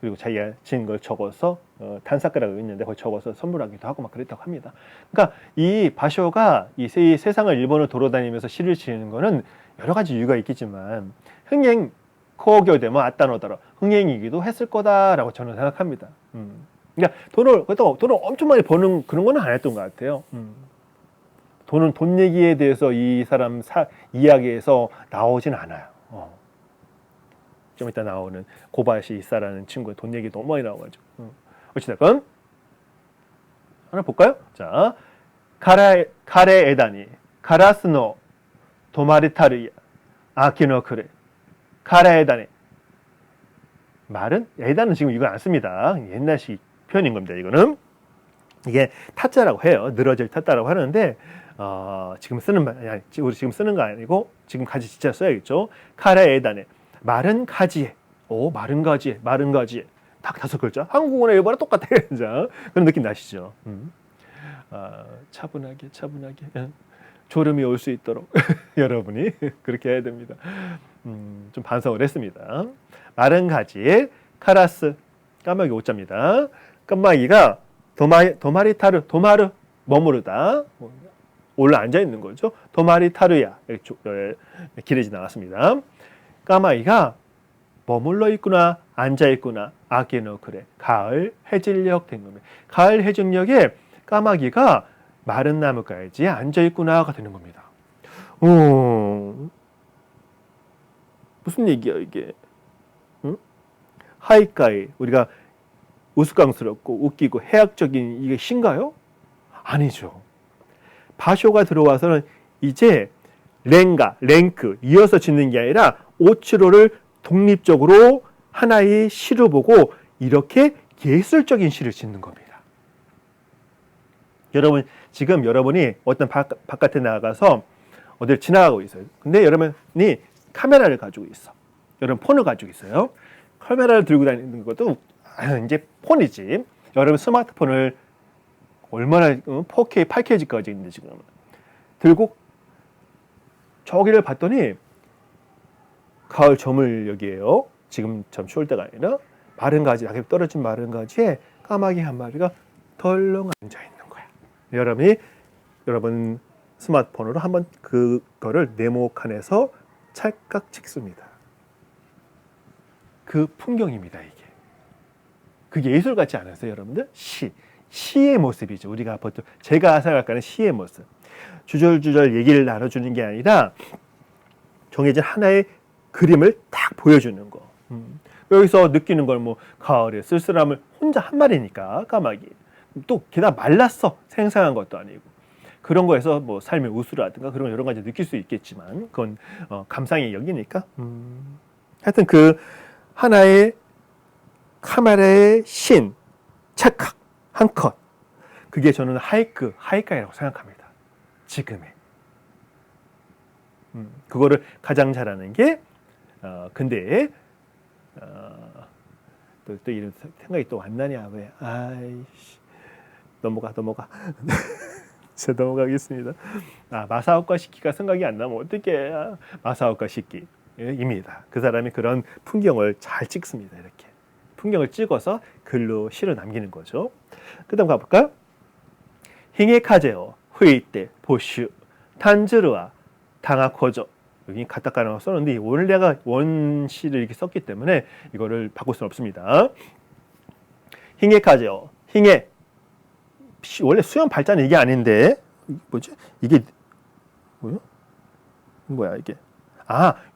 그리고 자기가 지은 걸 적어서 단사가락이 있는데 거기 적어서 선물하기도 하고 막 그랬다고 합니다. 그러니까 이 바쇼가 이 세상을 일본을 돌아다니면서 시를 지는 거는 여러 가지 이유가 있겠지만 흥행 코어교되면 아따노다로 흥행이기도 했을 거다라고 저는 생각합니다. 그러니까 돈을 엄청 많이 버는 그런 거는 안 했던 것 같아요. 돈 얘기에 대해서 이 사람 이야기에서 나오진 않아요. 좀 이따 나오는 고바시 이사라는 친구의 돈 얘기 너무 많이 나와가지고. 어찌됐건 하나 볼까요? 자, 카레 에다니 가라스노 도마리타르야 아키노 그레 카레 에다니. 말은 에다는 지금 이거 안 씁니다. 옛날식 표현인 겁니다. 이거는 이게 타짜라고 해요. 늘어질 타짜라고 하는데 지금 쓰는 말 아니 우리 지금 쓰는 거 아니고 지금 가지 진짜 써야겠죠. 카레 에다네 마른 가지에 마른 가지에 딱 5글자. 한국어나 일본어랑 똑같아. 그런 느낌 나시죠? 차분하게 졸음이 올 수 있도록 여러분이 그렇게 해야 됩니다. 좀 반성을 했습니다. 마른 가지에 카라스 까마귀 5자입니다. 까마귀가 도마르 머무르다 올라 앉아 있는 거죠. 도마리타르야 길어지 나왔습니다. 까마귀가 머물러 있구나 앉아 있구나 아기노 그래 가을 해질녘 된 겁니다. 가을 해질녘에 까마귀가 마른 나무가지에 앉아 있구나가 되는 겁니다. 무슨 얘기야 이게? 하이카이 우리가 우스꽝스럽고 웃기고 해학적인 이게 시인가요? 아니죠. 바쇼가 들어와서는 이제 랭크 이어서 짓는 게 아니라 오치로를 독립적으로 하나의 시로 보고 이렇게 예술적인 시를 짓는 겁니다. 여러분 지금 여러분이 어떤 바깥에 나가서 어딜 지나가고 있어요. 근데 여러분이 카메라를 가지고 있어. 여러분 폰을 가지고 있어요. 카메라를 들고 다니는 것도 이제 폰이지. 여러분 스마트폰을 얼마나 4K, 8K까지 있는데 지금 들고 저기를 봤더니 가을 저물녘이에요. 지금 참 추울 때가 아니라 마른 가지, 낙엽 떨어진 마른 가지에 까마귀 한 마리가 덜렁 앉아 있는 거야. 여러분 스마트폰으로 한번 그거를 네모칸에서 찰칵 찍습니다. 그 풍경입니다, 이게. 그게 예술 같지 않으세요, 여러분들? 시의 모습이죠. 우리가 보통 제가 생각하는 시의 모습. 주절주절 얘기를 나눠주는 게 아니라 정해진 하나의 그림을 딱 보여주는 거. 여기서 느끼는 걸 뭐 가을의 쓸쓸함을 혼자 한 마리니까 까마귀. 또 게다가 말랐어. 생생한 것도 아니고. 그런 거에서 뭐 삶의 우수라든가 그런 여러 가지 느낄 수 있겠지만 그건 감상의 영이니까. 하여튼 그 하나의 카메라의 신, 찰칵 한 컷. 그게 저는 하이카이라고 생각합니다. 지금의. 그거를 가장 잘하는 게 근데 또 이런 생각이 또 안 나냐 왜? 아이씨 넘어가. 제가 넘어가겠습니다. 마사오카 시키가 생각이 안 나면 어떡해. 마사오카 시키입니다. 그 사람이 그런 풍경을 잘 찍습니다. 이렇게 풍경을 찍어서 글로 시를 남기는 거죠. 그 다음 가볼까요? 히게카제오 후이때 보슈 탄즈르와 당하코조. 여기 가타카나로 썼는데 오늘 내가 원시를 이렇게 썼기 때문에 이거를 바꿀 수는 없습니다. 히게카제오 히게 원래 수염 발자는 이게 아닌데 뭐지? 이게 뭐야 이게?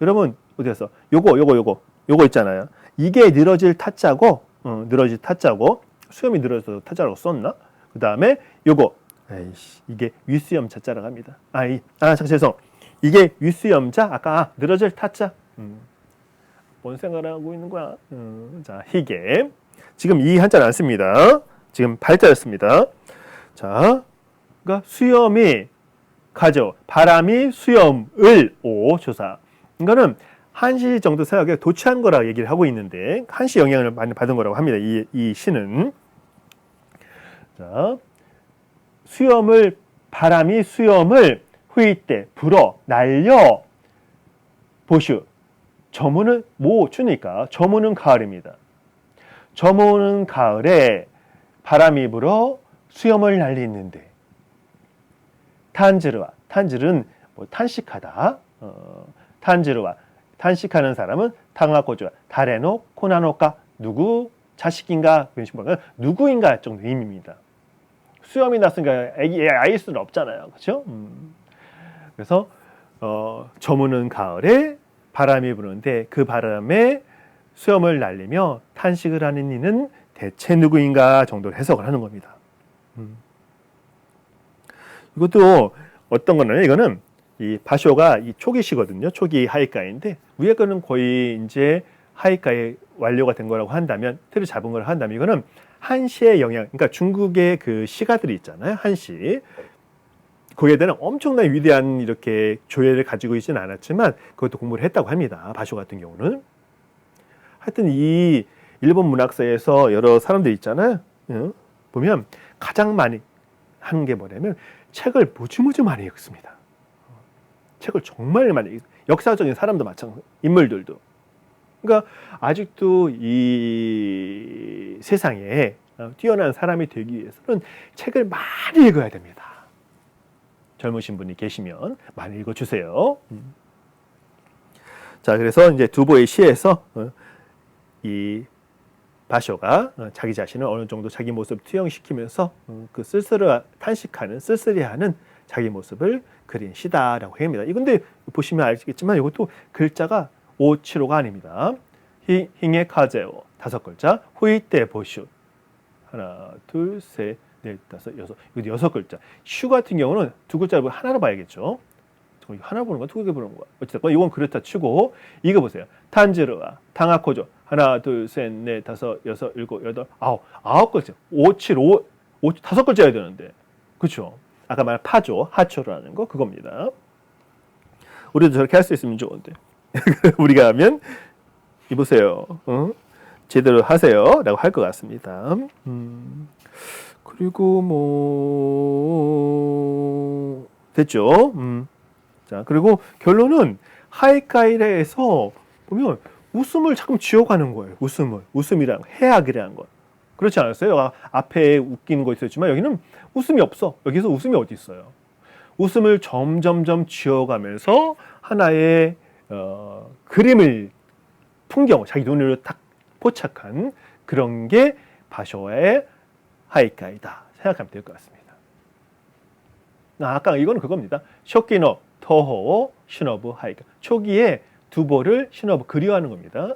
여러분 어디 갔어? 요거 있잖아요. 이게 늘어질 타짜고 늘어질 타짜고 수염이 늘어져서 타짜라고 썼나? 그 다음에 요거 이게 윗수염 자자라고 합니다. 죄송. 이게 윗수염자 아까 늘어질 타짜. 뭔 생각을 하고 있는 거야? 자 희게 지금 이 한자는 안 씁니다. 지금 발자였습니다. 자, 그러니까 수염이 가죠. 바람이 수염을 조사. 이거는 한시 정도 생각에 도취한 거라고 얘기를 하고 있는데 한시 영향을 많이 받은 거라고 합니다. 이 시는. 자, 바람이 수염을 후이 때 불어 날려 보슈 저무는 뭐 추니까 저무는 가을입니다. 저무는 가을에 바람이 불어 수염을 날리는데 탄지르와 탄지르는 뭐 탄식하다. 탄지르와 탄식하는 사람은 탕하고주와 다레노 코나노까 누구 자식인가 그런 식으로 누구인가 정도 의미입니다. 수염이 났으니까 아이일 수는 없잖아요, 그렇죠? 그래서 저무는 가을에 바람이 부는데 그 바람에 수염을 날리며 탄식을 하는 이는 대체 누구인가 정도로 해석을 하는 겁니다. 이것도 어떤 거는 이거는 이 바쇼가 이 초기시거든요. 초기 하이카이인데 위에 거는 거의 이제 하이카이 완료가 된 거라고 한다면 틀을 잡은 걸 한다면 이거는 한시의 영향, 그러니까 중국의 그 시가들이 있잖아요. 한시. 거기에 대한 엄청난 위대한 이렇게 조예를 가지고 있지는 않았지만 그것도 공부를 했다고 합니다. 바쇼 같은 경우는. 하여튼 이 일본 문학사에서 여러 사람들 있잖아요. 보면 가장 많이 하는 게 뭐냐면 책을 무지무지 많이 읽습니다. 책을 정말 많이 역사적인 사람도 마찬가지, 인물들도. 그러니까 아직도 이 세상에 뛰어난 사람이 되기 위해서는 책을 많이 읽어야 됩니다. 젊으신 분이 계시면 많이 읽어주세요. 자, 그래서 이제 두보의 시에서 이 바쇼가 자기 자신을 어느 정도 자기 모습 투영시키면서 그 탄식하는 쓸쓸해하는 자기 모습을 그린 시다라고 합니다. 이건데 보시면 알겠지만 이것도 글자가 오치로가 아닙니다. 힝의 카제오 5글자, 후이테 보슈 하나, 둘, 셋, 넷, 다섯, 여섯. 이거 6글자. 슈 같은 경우는 2글자를 하나로 봐야겠죠. 하나 보는 거야, 2개 보는 거야. 어쨌든 이건 그렇다 치고 이거 보세요. 탄지르와 탕하코조 하나, 둘, 셋, 넷, 다섯, 여섯, 일곱, 여덟, 아홉 글자. 5, 7, 5, 5글자여야 되는데. 그렇죠? 아까 말한 파조, 하초라는 거 그겁니다. 우리도 저렇게 할 수 있으면 좋은데. 우리가 하면 이보세요. 제대로 하세요. 라고 할 것 같습니다. 그리고 뭐 됐죠. 자, 그리고 결론은 하이카이레에서 보면 웃음을 자꾸 지어가는 거예요. 웃음이랑 해악이라는 거. 그렇지 않았어요? 앞에 웃기는 거 있었지만 여기는 웃음이 없어. 여기서 웃음이 어디 있어요? 웃음을 점점점 지어가면서 하나의 그림을 풍경, 자기 눈으로 딱 포착한 그런 게 바쇼의 하이카이다 생각하면 될 것 같습니다. 아까 이거는 그겁니다. 쇼키노 토호 시노부 하이카. 초기에 두보를 시노부 그리워하는 겁니다.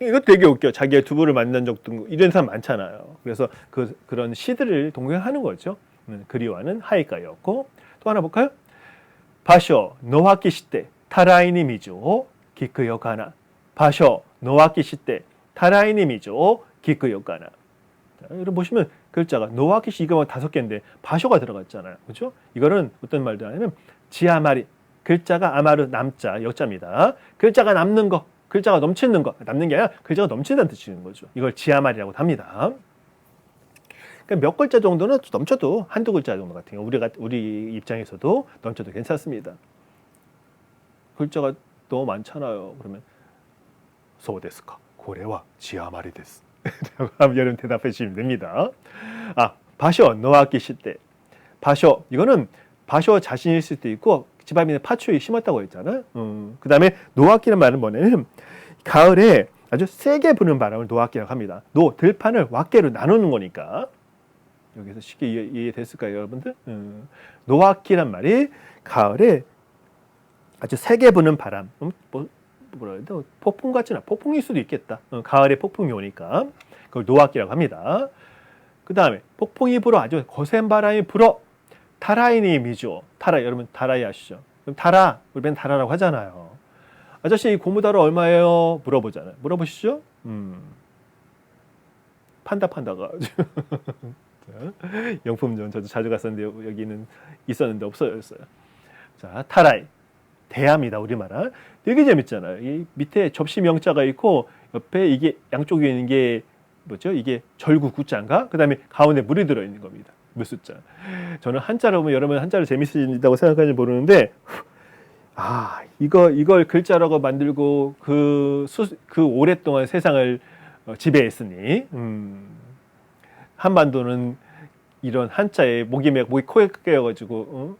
이거 되게 웃겨. 자기의 두보를 만난 적도 이런 사람 많잖아요. 그래서 그런 시들을 동경하는 거죠. 그리워하는 하이카이였고 또 하나 볼까요? 바쇼 노하키 시테 타라이니 미조 기크요 가나. 바쇼 노하키 시테 타라이니 미조 기크요 가나. 여러분 보시면 글자가 노하키 시 이거 5개인데 바쇼가 들어갔잖아요. 그렇죠? 이거는 어떤 말도 하냐면 지아마리 글자가 아마르 남자 여자입니다. 글자가 남는 거, 글자가 넘치는 거, 남는 게 아니라 글자가 넘친다는 뜻이는 거죠. 이걸 지아마리라고 합니다. 그러니까 몇 글자 정도는 넘쳐도 한두 글자 정도 같은 경우 우리 입장에서도 넘쳐도 괜찮습니다. 글자가 너무 많잖아요. 그러면 소데스까 고래와 지아마리 데스. 여러분 대답해 주시면 됩니다. 바쇼 노아키 시대. 바쇼 이거는 바쇼 자신일 수도 있고 집 앞에 파초에 심었다고 했잖아요. 그 다음에 노아키는 말은 뭐냐면 가을에 아주 세게 부는 바람을 노아키라고 합니다. 들판을 왁개로 나누는 거니까 여기서 쉽게 이해됐을까요, 여러분들? 노아키란 말이 가을에 아주 세게 부는 바람. 뭐라 해야 돼? 폭풍 같지는 폭풍일 수도 있겠다. 가을에 폭풍이 오니까 그걸 노아키라고 합니다. 그 다음에 폭풍이 불어 아주 거센 바람이 불어 타라이니 미죠. 타라 여러분 타라이 아시죠? 그럼 타라 우리는 타라라고 하잖아요. 아저씨 이 고무다라 얼마예요? 물어보잖아요. 물어보시죠? 판다가 영품점 저도 자주 갔었는데 여기는 있었는데 없어졌어요. 자 타라이 대야입니다. 우리말은 되게 재밌잖아요. 이 밑에 접시 명자가 있고 옆에 이게 양쪽 위에 있는 게 뭐죠? 이게 절구 구자인가? 그 다음에 가운데 물이 들어있는 겁니다. 물숫자. 저는 한자로 보면 여러분 한자를 재밌으신다고 생각하는지 모르는데 이걸 글자라고 만들고 그 오랫동안 세상을 지배했으니, 한반도는 이런 한자에 목이 코에 깨어가지고,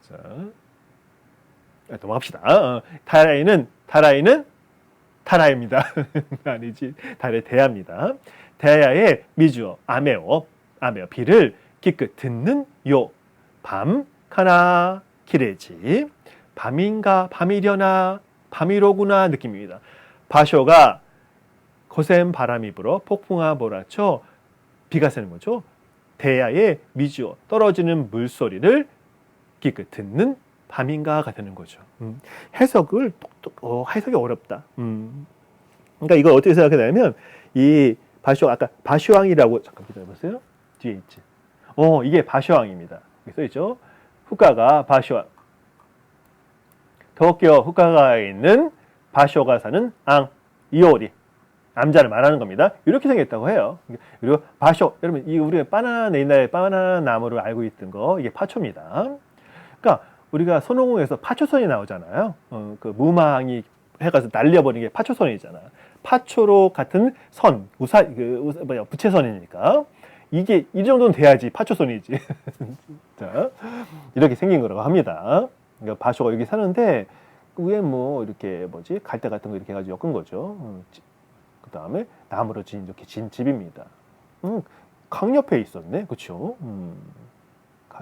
자, 넘어갑시다. 타라이는 타라입니다. 아니지. 달의 대야입니다. 대야의 미주어, 아메오, 비를 기끗 듣는 요, 밤, 가나, 기레지. 밤인가, 밤이려나, 밤이로구나 느낌입니다. 바쇼가 거센 바람이 불어 폭풍아 몰아쳐 비가 새는 거죠. 대야의 미주어, 떨어지는 물소리를 기껏 듣는 밤인가가 되는 거죠. 해석이 어렵다. 그러니까 이걸 어떻게 생각하냐면, 이 바쇼, 아까 바쇼왕이라고, 잠깐 기다려보세요. 뒤에 있지. 이게 바쇼왕입니다. 여기 써있죠. 후카가 바쇼왕. 도쿄 후카가에 있는 바쇼가 사는 이오리. 남자를 말하는 겁니다. 이렇게 생겼다고 해요. 그리고 바쇼, 여러분, 이 우리가 바나나 옛날에 바나나 나무를 알고 있던 거, 이게 파초입니다. 그러니까 우리가 손오공에서 파초선이 나오잖아요. 그 무망이 해가지고 날려버리는 게 파초선이잖아. 파초로 같은 선, 부채선이니까 이게 이 정도는 돼야지 파초선이지. 자, 이렇게 생긴 거라고 합니다. 그러니까 바쇼가 여기 사는데 위에 이렇게 갈대 같은 거 이렇게 해가지고 엮은 거죠. 그 다음에 나무로 이렇게 진 집입니다. 강 옆에 있었네, 그렇죠?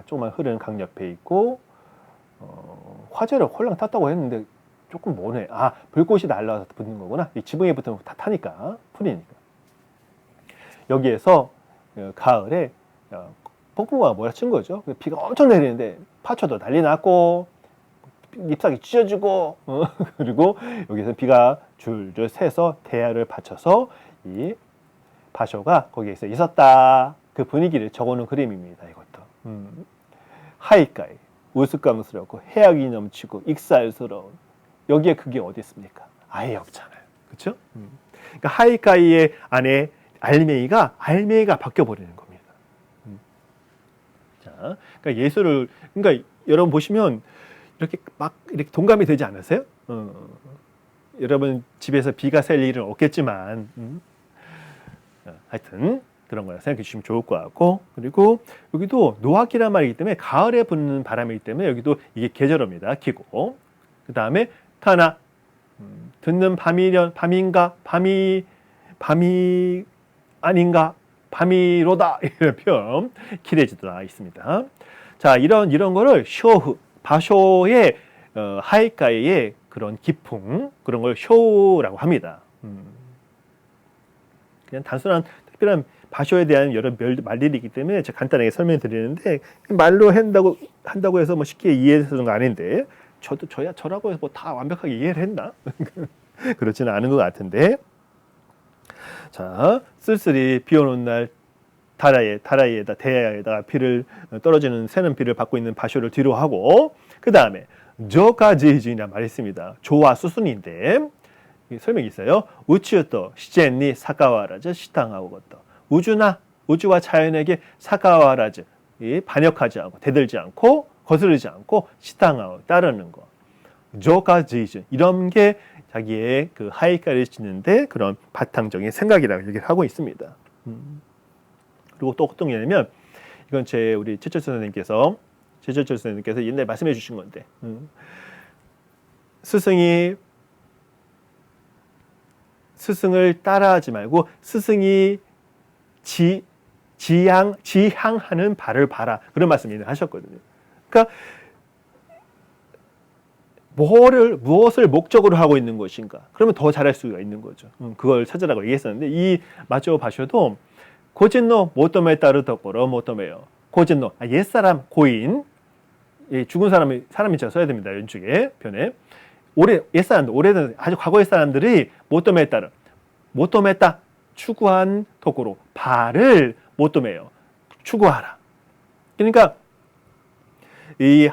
조그만 흐르는 강 옆에 있고, 화재를 홀랑 탔다고 했는데 조금 머네. 불꽃이 날라와서 붙는 거구나. 이 지붕에 붙으면 다 타니까, 풀이니까. 여기에서 가을에 폭풍우가 몰아친 거죠. 비가 엄청 내리는데 파초도 난리 났고, 잎사귀 찢어지고, 그리고 여기서 비가 줄줄 새서 대야를 받쳐서 이 바쇼가 거기에서 있었다. 그 분위기를 적어놓은 그림입니다. 이것도. 하이카이, 우스꽝스럽고 해악이 넘치고 익살스러운. 여기에 그게 어디 있습니까? 아예 없잖아요. 그렇죠? 그러니까 하이카이의 안에 알맹이가 바뀌어버리는 겁니다. 자, 그러니까 그러니까 여러분 보시면 이렇게 동감이 되지 않으세요? 여러분 집에서 비가 셀 일은 없겠지만, 하여튼 그런 거라 생각해 주시면 좋을 것 같고, 그리고 여기도 노학기란 말이기 때문에 가을에 부는 바람이기 때문에 여기도 이게 계절어입니다. 기고. 그 다음에 타나, 듣는 밤인가, 밤이 아닌가, 밤이로다 이런 표현, 키레지도 나와 있습니다. 자, 이런 거를 쇼후, 바쇼의 하이카이의 그런 기풍, 그런 걸 쇼라고 합니다. 그냥 단순한 특별한 바쇼에 대한 여러 말들이 있기 때문에 제가 간단하게 설명드리는데, 말로 한다고 해서 쉽게 이해해서는 거 아닌데, 저라고 해서 다 완벽하게 이해를 했나? 그렇지는 않은 것 같은데. 자, 쓸쓸히 비 오는 날 대야에다 비를 떨어지는 새는 비를 받고 있는 바쇼를 뒤로 하고, 그 다음에 조카지이라는 말이 있습니다. 조와 수순인데 설명이 있어요. 우치유토 시젠니 사카와라즈 시탕하고 것도, 우주와 자연에게 사카와라즈, 반역하지 않고 대들지 않고 거스르지 않고 시탕하고 따르는 거. 조카지이, 이런 게 자기의 그 하이카를 짓는데 그런 바탕적인 생각이라고 얘기를 하고 있습니다. 그리고 또 어떤 게 있냐면, 이건 우리 최철수 선생님께서 옛날에 말씀해 주신 건데, 스승을 따라하지 말고 스승이 지향하는 바를 봐라, 그런 말씀을 하셨거든요. 그러니까 무엇을 목적으로 하고 있는 것인가, 그러면 더 잘할 수가 있는 거죠. 그걸 찾으라고 얘기했었는데, 이 마조 바쇼도 고진노 모토메 따르 덕거로 모토메요. 고진노, 옛사람, 고인, 죽은 사람이 써야 됩니다. 왼쪽에 편에. 옛사람들, 오래된 아주 과거의 사람들이 모토메 따르, 모토메따, 추구한 덕거로, 바를 모토메요, 추구하라. 그러니까 이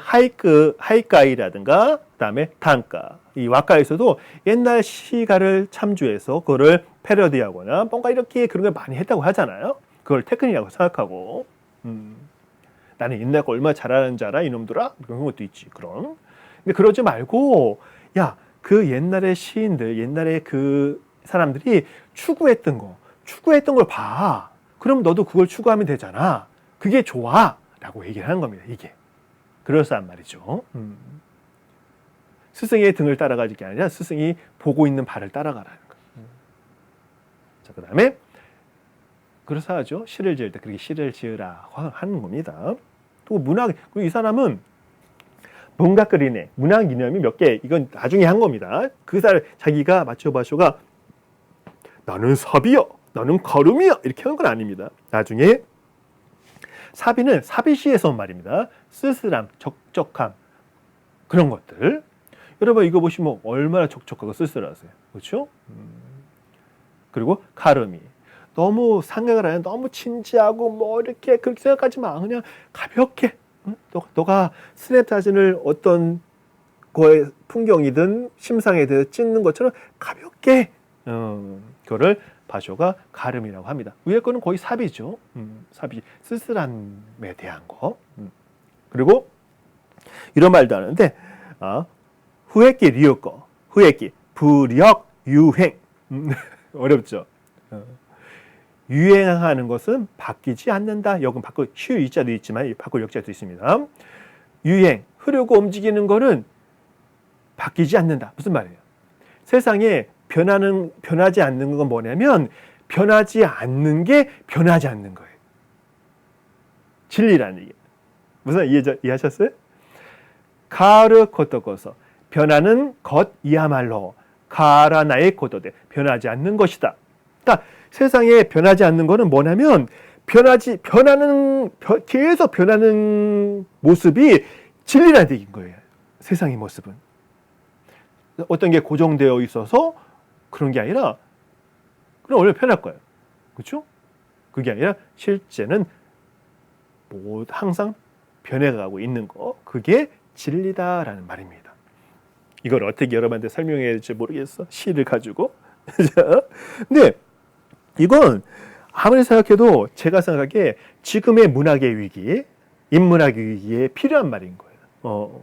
하이카이라든가 그다음에 단가, 이 와카에서도 옛날 시가를 참조해서 그거를 패러디하거나 뭔가 이렇게 그런 걸 많이 했다고 하잖아요. 그걸 테크닉이라고 생각하고, 나는 옛날 거 얼마나 잘하는지 알아 이놈들아, 그런 것도 있지. 그런 근데 그러지 말고 야, 그 옛날의 시인들, 옛날에 그 사람들이 추구했던 걸 봐. 그럼 너도 그걸 추구하면 되잖아. 그게 좋아. 라고 얘기를 하는 겁니다. 이게. 그럴싸한 말이죠. 스승의 등을 따라가지 게 아니라 스승이 보고 있는 발을 따라가라는 거예요. 자, 그 다음에 그럴싸하죠. 시를 지을 때 그렇게 시를 지으라고 하는 겁니다. 또 문학, 그리고 이 사람은 뭔가 그리네. 문학 이념이 몇 개, 이건 나중에 한 겁니다. 그 사람, 자기가 마츠오바쇼가 나는 사비야, 나는 가름이야 이렇게 한 건 아닙니다. 나중에 사비는 사비시에서 온 말입니다. 쓸쓸함, 적적함 그런 것들. 여러분 이거 보시면 얼마나 적적하고 쓸쓸하세요. 그렇죠? 그리고 가름이 너무 생각을 하면 너무 진지하고 뭐 이렇게 그렇게 생각하지 마. 그냥 가볍게 너가 스냅 사진을 어떤 거의 풍경이든 심상에 대해서 찍는 것처럼 가볍게 그거를 바쇼가 가름이라고 합니다. 위에 거는 거의 사비죠. 사비, 쓸쓸함에 대한 거. 그리고 이런 말도 하는데 후회기 리오거, 후회기, 불역, 유행. 어렵죠. 유행하는 것은 바뀌지 않는다. 여긴 바꿀 쉬 이자도 있지만 바꿀 역자도 있습니다. 유행, 흐르고 움직이는 거는 바뀌지 않는다. 무슨 말이에요? 세상에 변하지 않는 건 뭐냐면 변하지 않는 게 변하지 않는 거예요. 진리라는 얘기. 무슨 이해하셨어요? 가르 코토코서 변하는 것이야말로 가라나의 코토데 변하지 않는 것이다. 그러니까 세상에 변하지 않는 거는 뭐냐면 계속 변하는 모습이 진리라는 얘기인 거예요. 세상의 모습은. 어떤 게 고정되어 있어서 그런 게 아니라 그럼 원래 편할 거예요. 그렇죠? 그게 아니라 실제는 항상 변해가고 있는 거. 그게 진리다라는 말입니다. 이걸 어떻게 여러분한테 설명해야 될지 모르겠어. 시를 가지고. 근데 이건 아무리 생각해도 제가 생각하기에 지금의 문학의 위기, 인문학의 위기에 필요한 말인 거예요.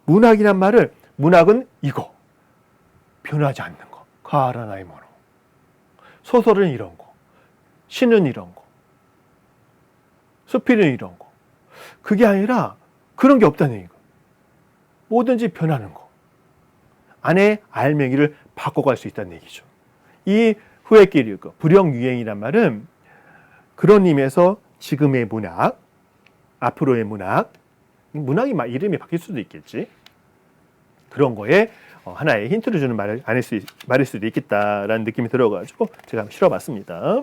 문학이란 말을 문학은 이거 변하지 않는 거. 가라나이 모노. 소설은 이런 거. 시는 이런 거. 수필은 이런 거. 그게 아니라 그런 게 없다는 얘기고. 뭐든지 변하는 거. 안에 알맹이를 바꿔갈 수 있다는 얘기죠. 이 후회끼리 불영유행이란 말은 그런 의미에서 지금의 문학, 앞으로의 문학이 이름이 바뀔 수도 있겠지. 그런 거에 하나의 힌트를 주는 말일 수도 있겠다라는 느낌이 들어가지고 제가 한번 실어봤습니다.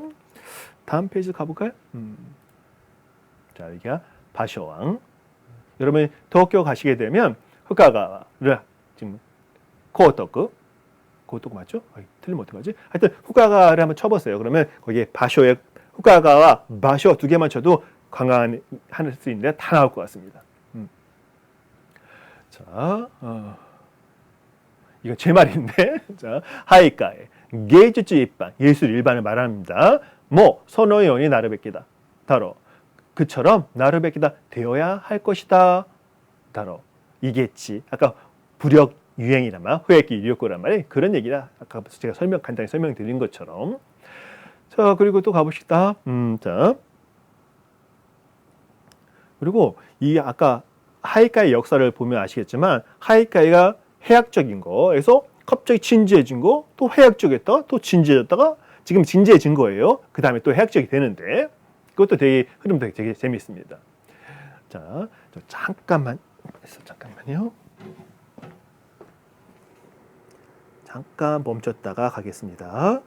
다음 페이지 가볼까요? 자, 여기가 바쇼왕. 여러분 도쿄 가시게 되면 후카가와를 지금 고토쿠 맞죠? 틀리면 어떡하지? 하여튼 후카가를 한번 쳐보세요. 그러면 거기에 바쇼의 후카가와 바쇼 두 개만 쳐도 관광할 수 있는데 다 나올 것 같습니다. 자, 이거 제 말인데, 자, 하이카에 게이츠츠 일반, 예술 일반을 말합니다. 뭐 선호연이 나르베키다. 다로 그처럼 나르베키다 되어야 할 것이다. 다로 이겠지. 아까 불역 유행이란 말, 후회기 유효고란 말이 그런 얘기다. 아까 제가 간단히 설명드린 것처럼. 자, 그리고 또 가봅시다. 자, 그리고 이 아까 하이카이 역사를 보면 아시겠지만 하이카이가 해학적인 거에서 갑자기 진지해진 거, 또 해학적이었다가 또 진지해졌다가 지금 진지해진 거예요. 그 다음에 또 해학적이 되는데 그것도 되게 흐름도 되게 재미있습니다. 자, 잠깐만요. 잠깐 멈췄다가 가겠습니다.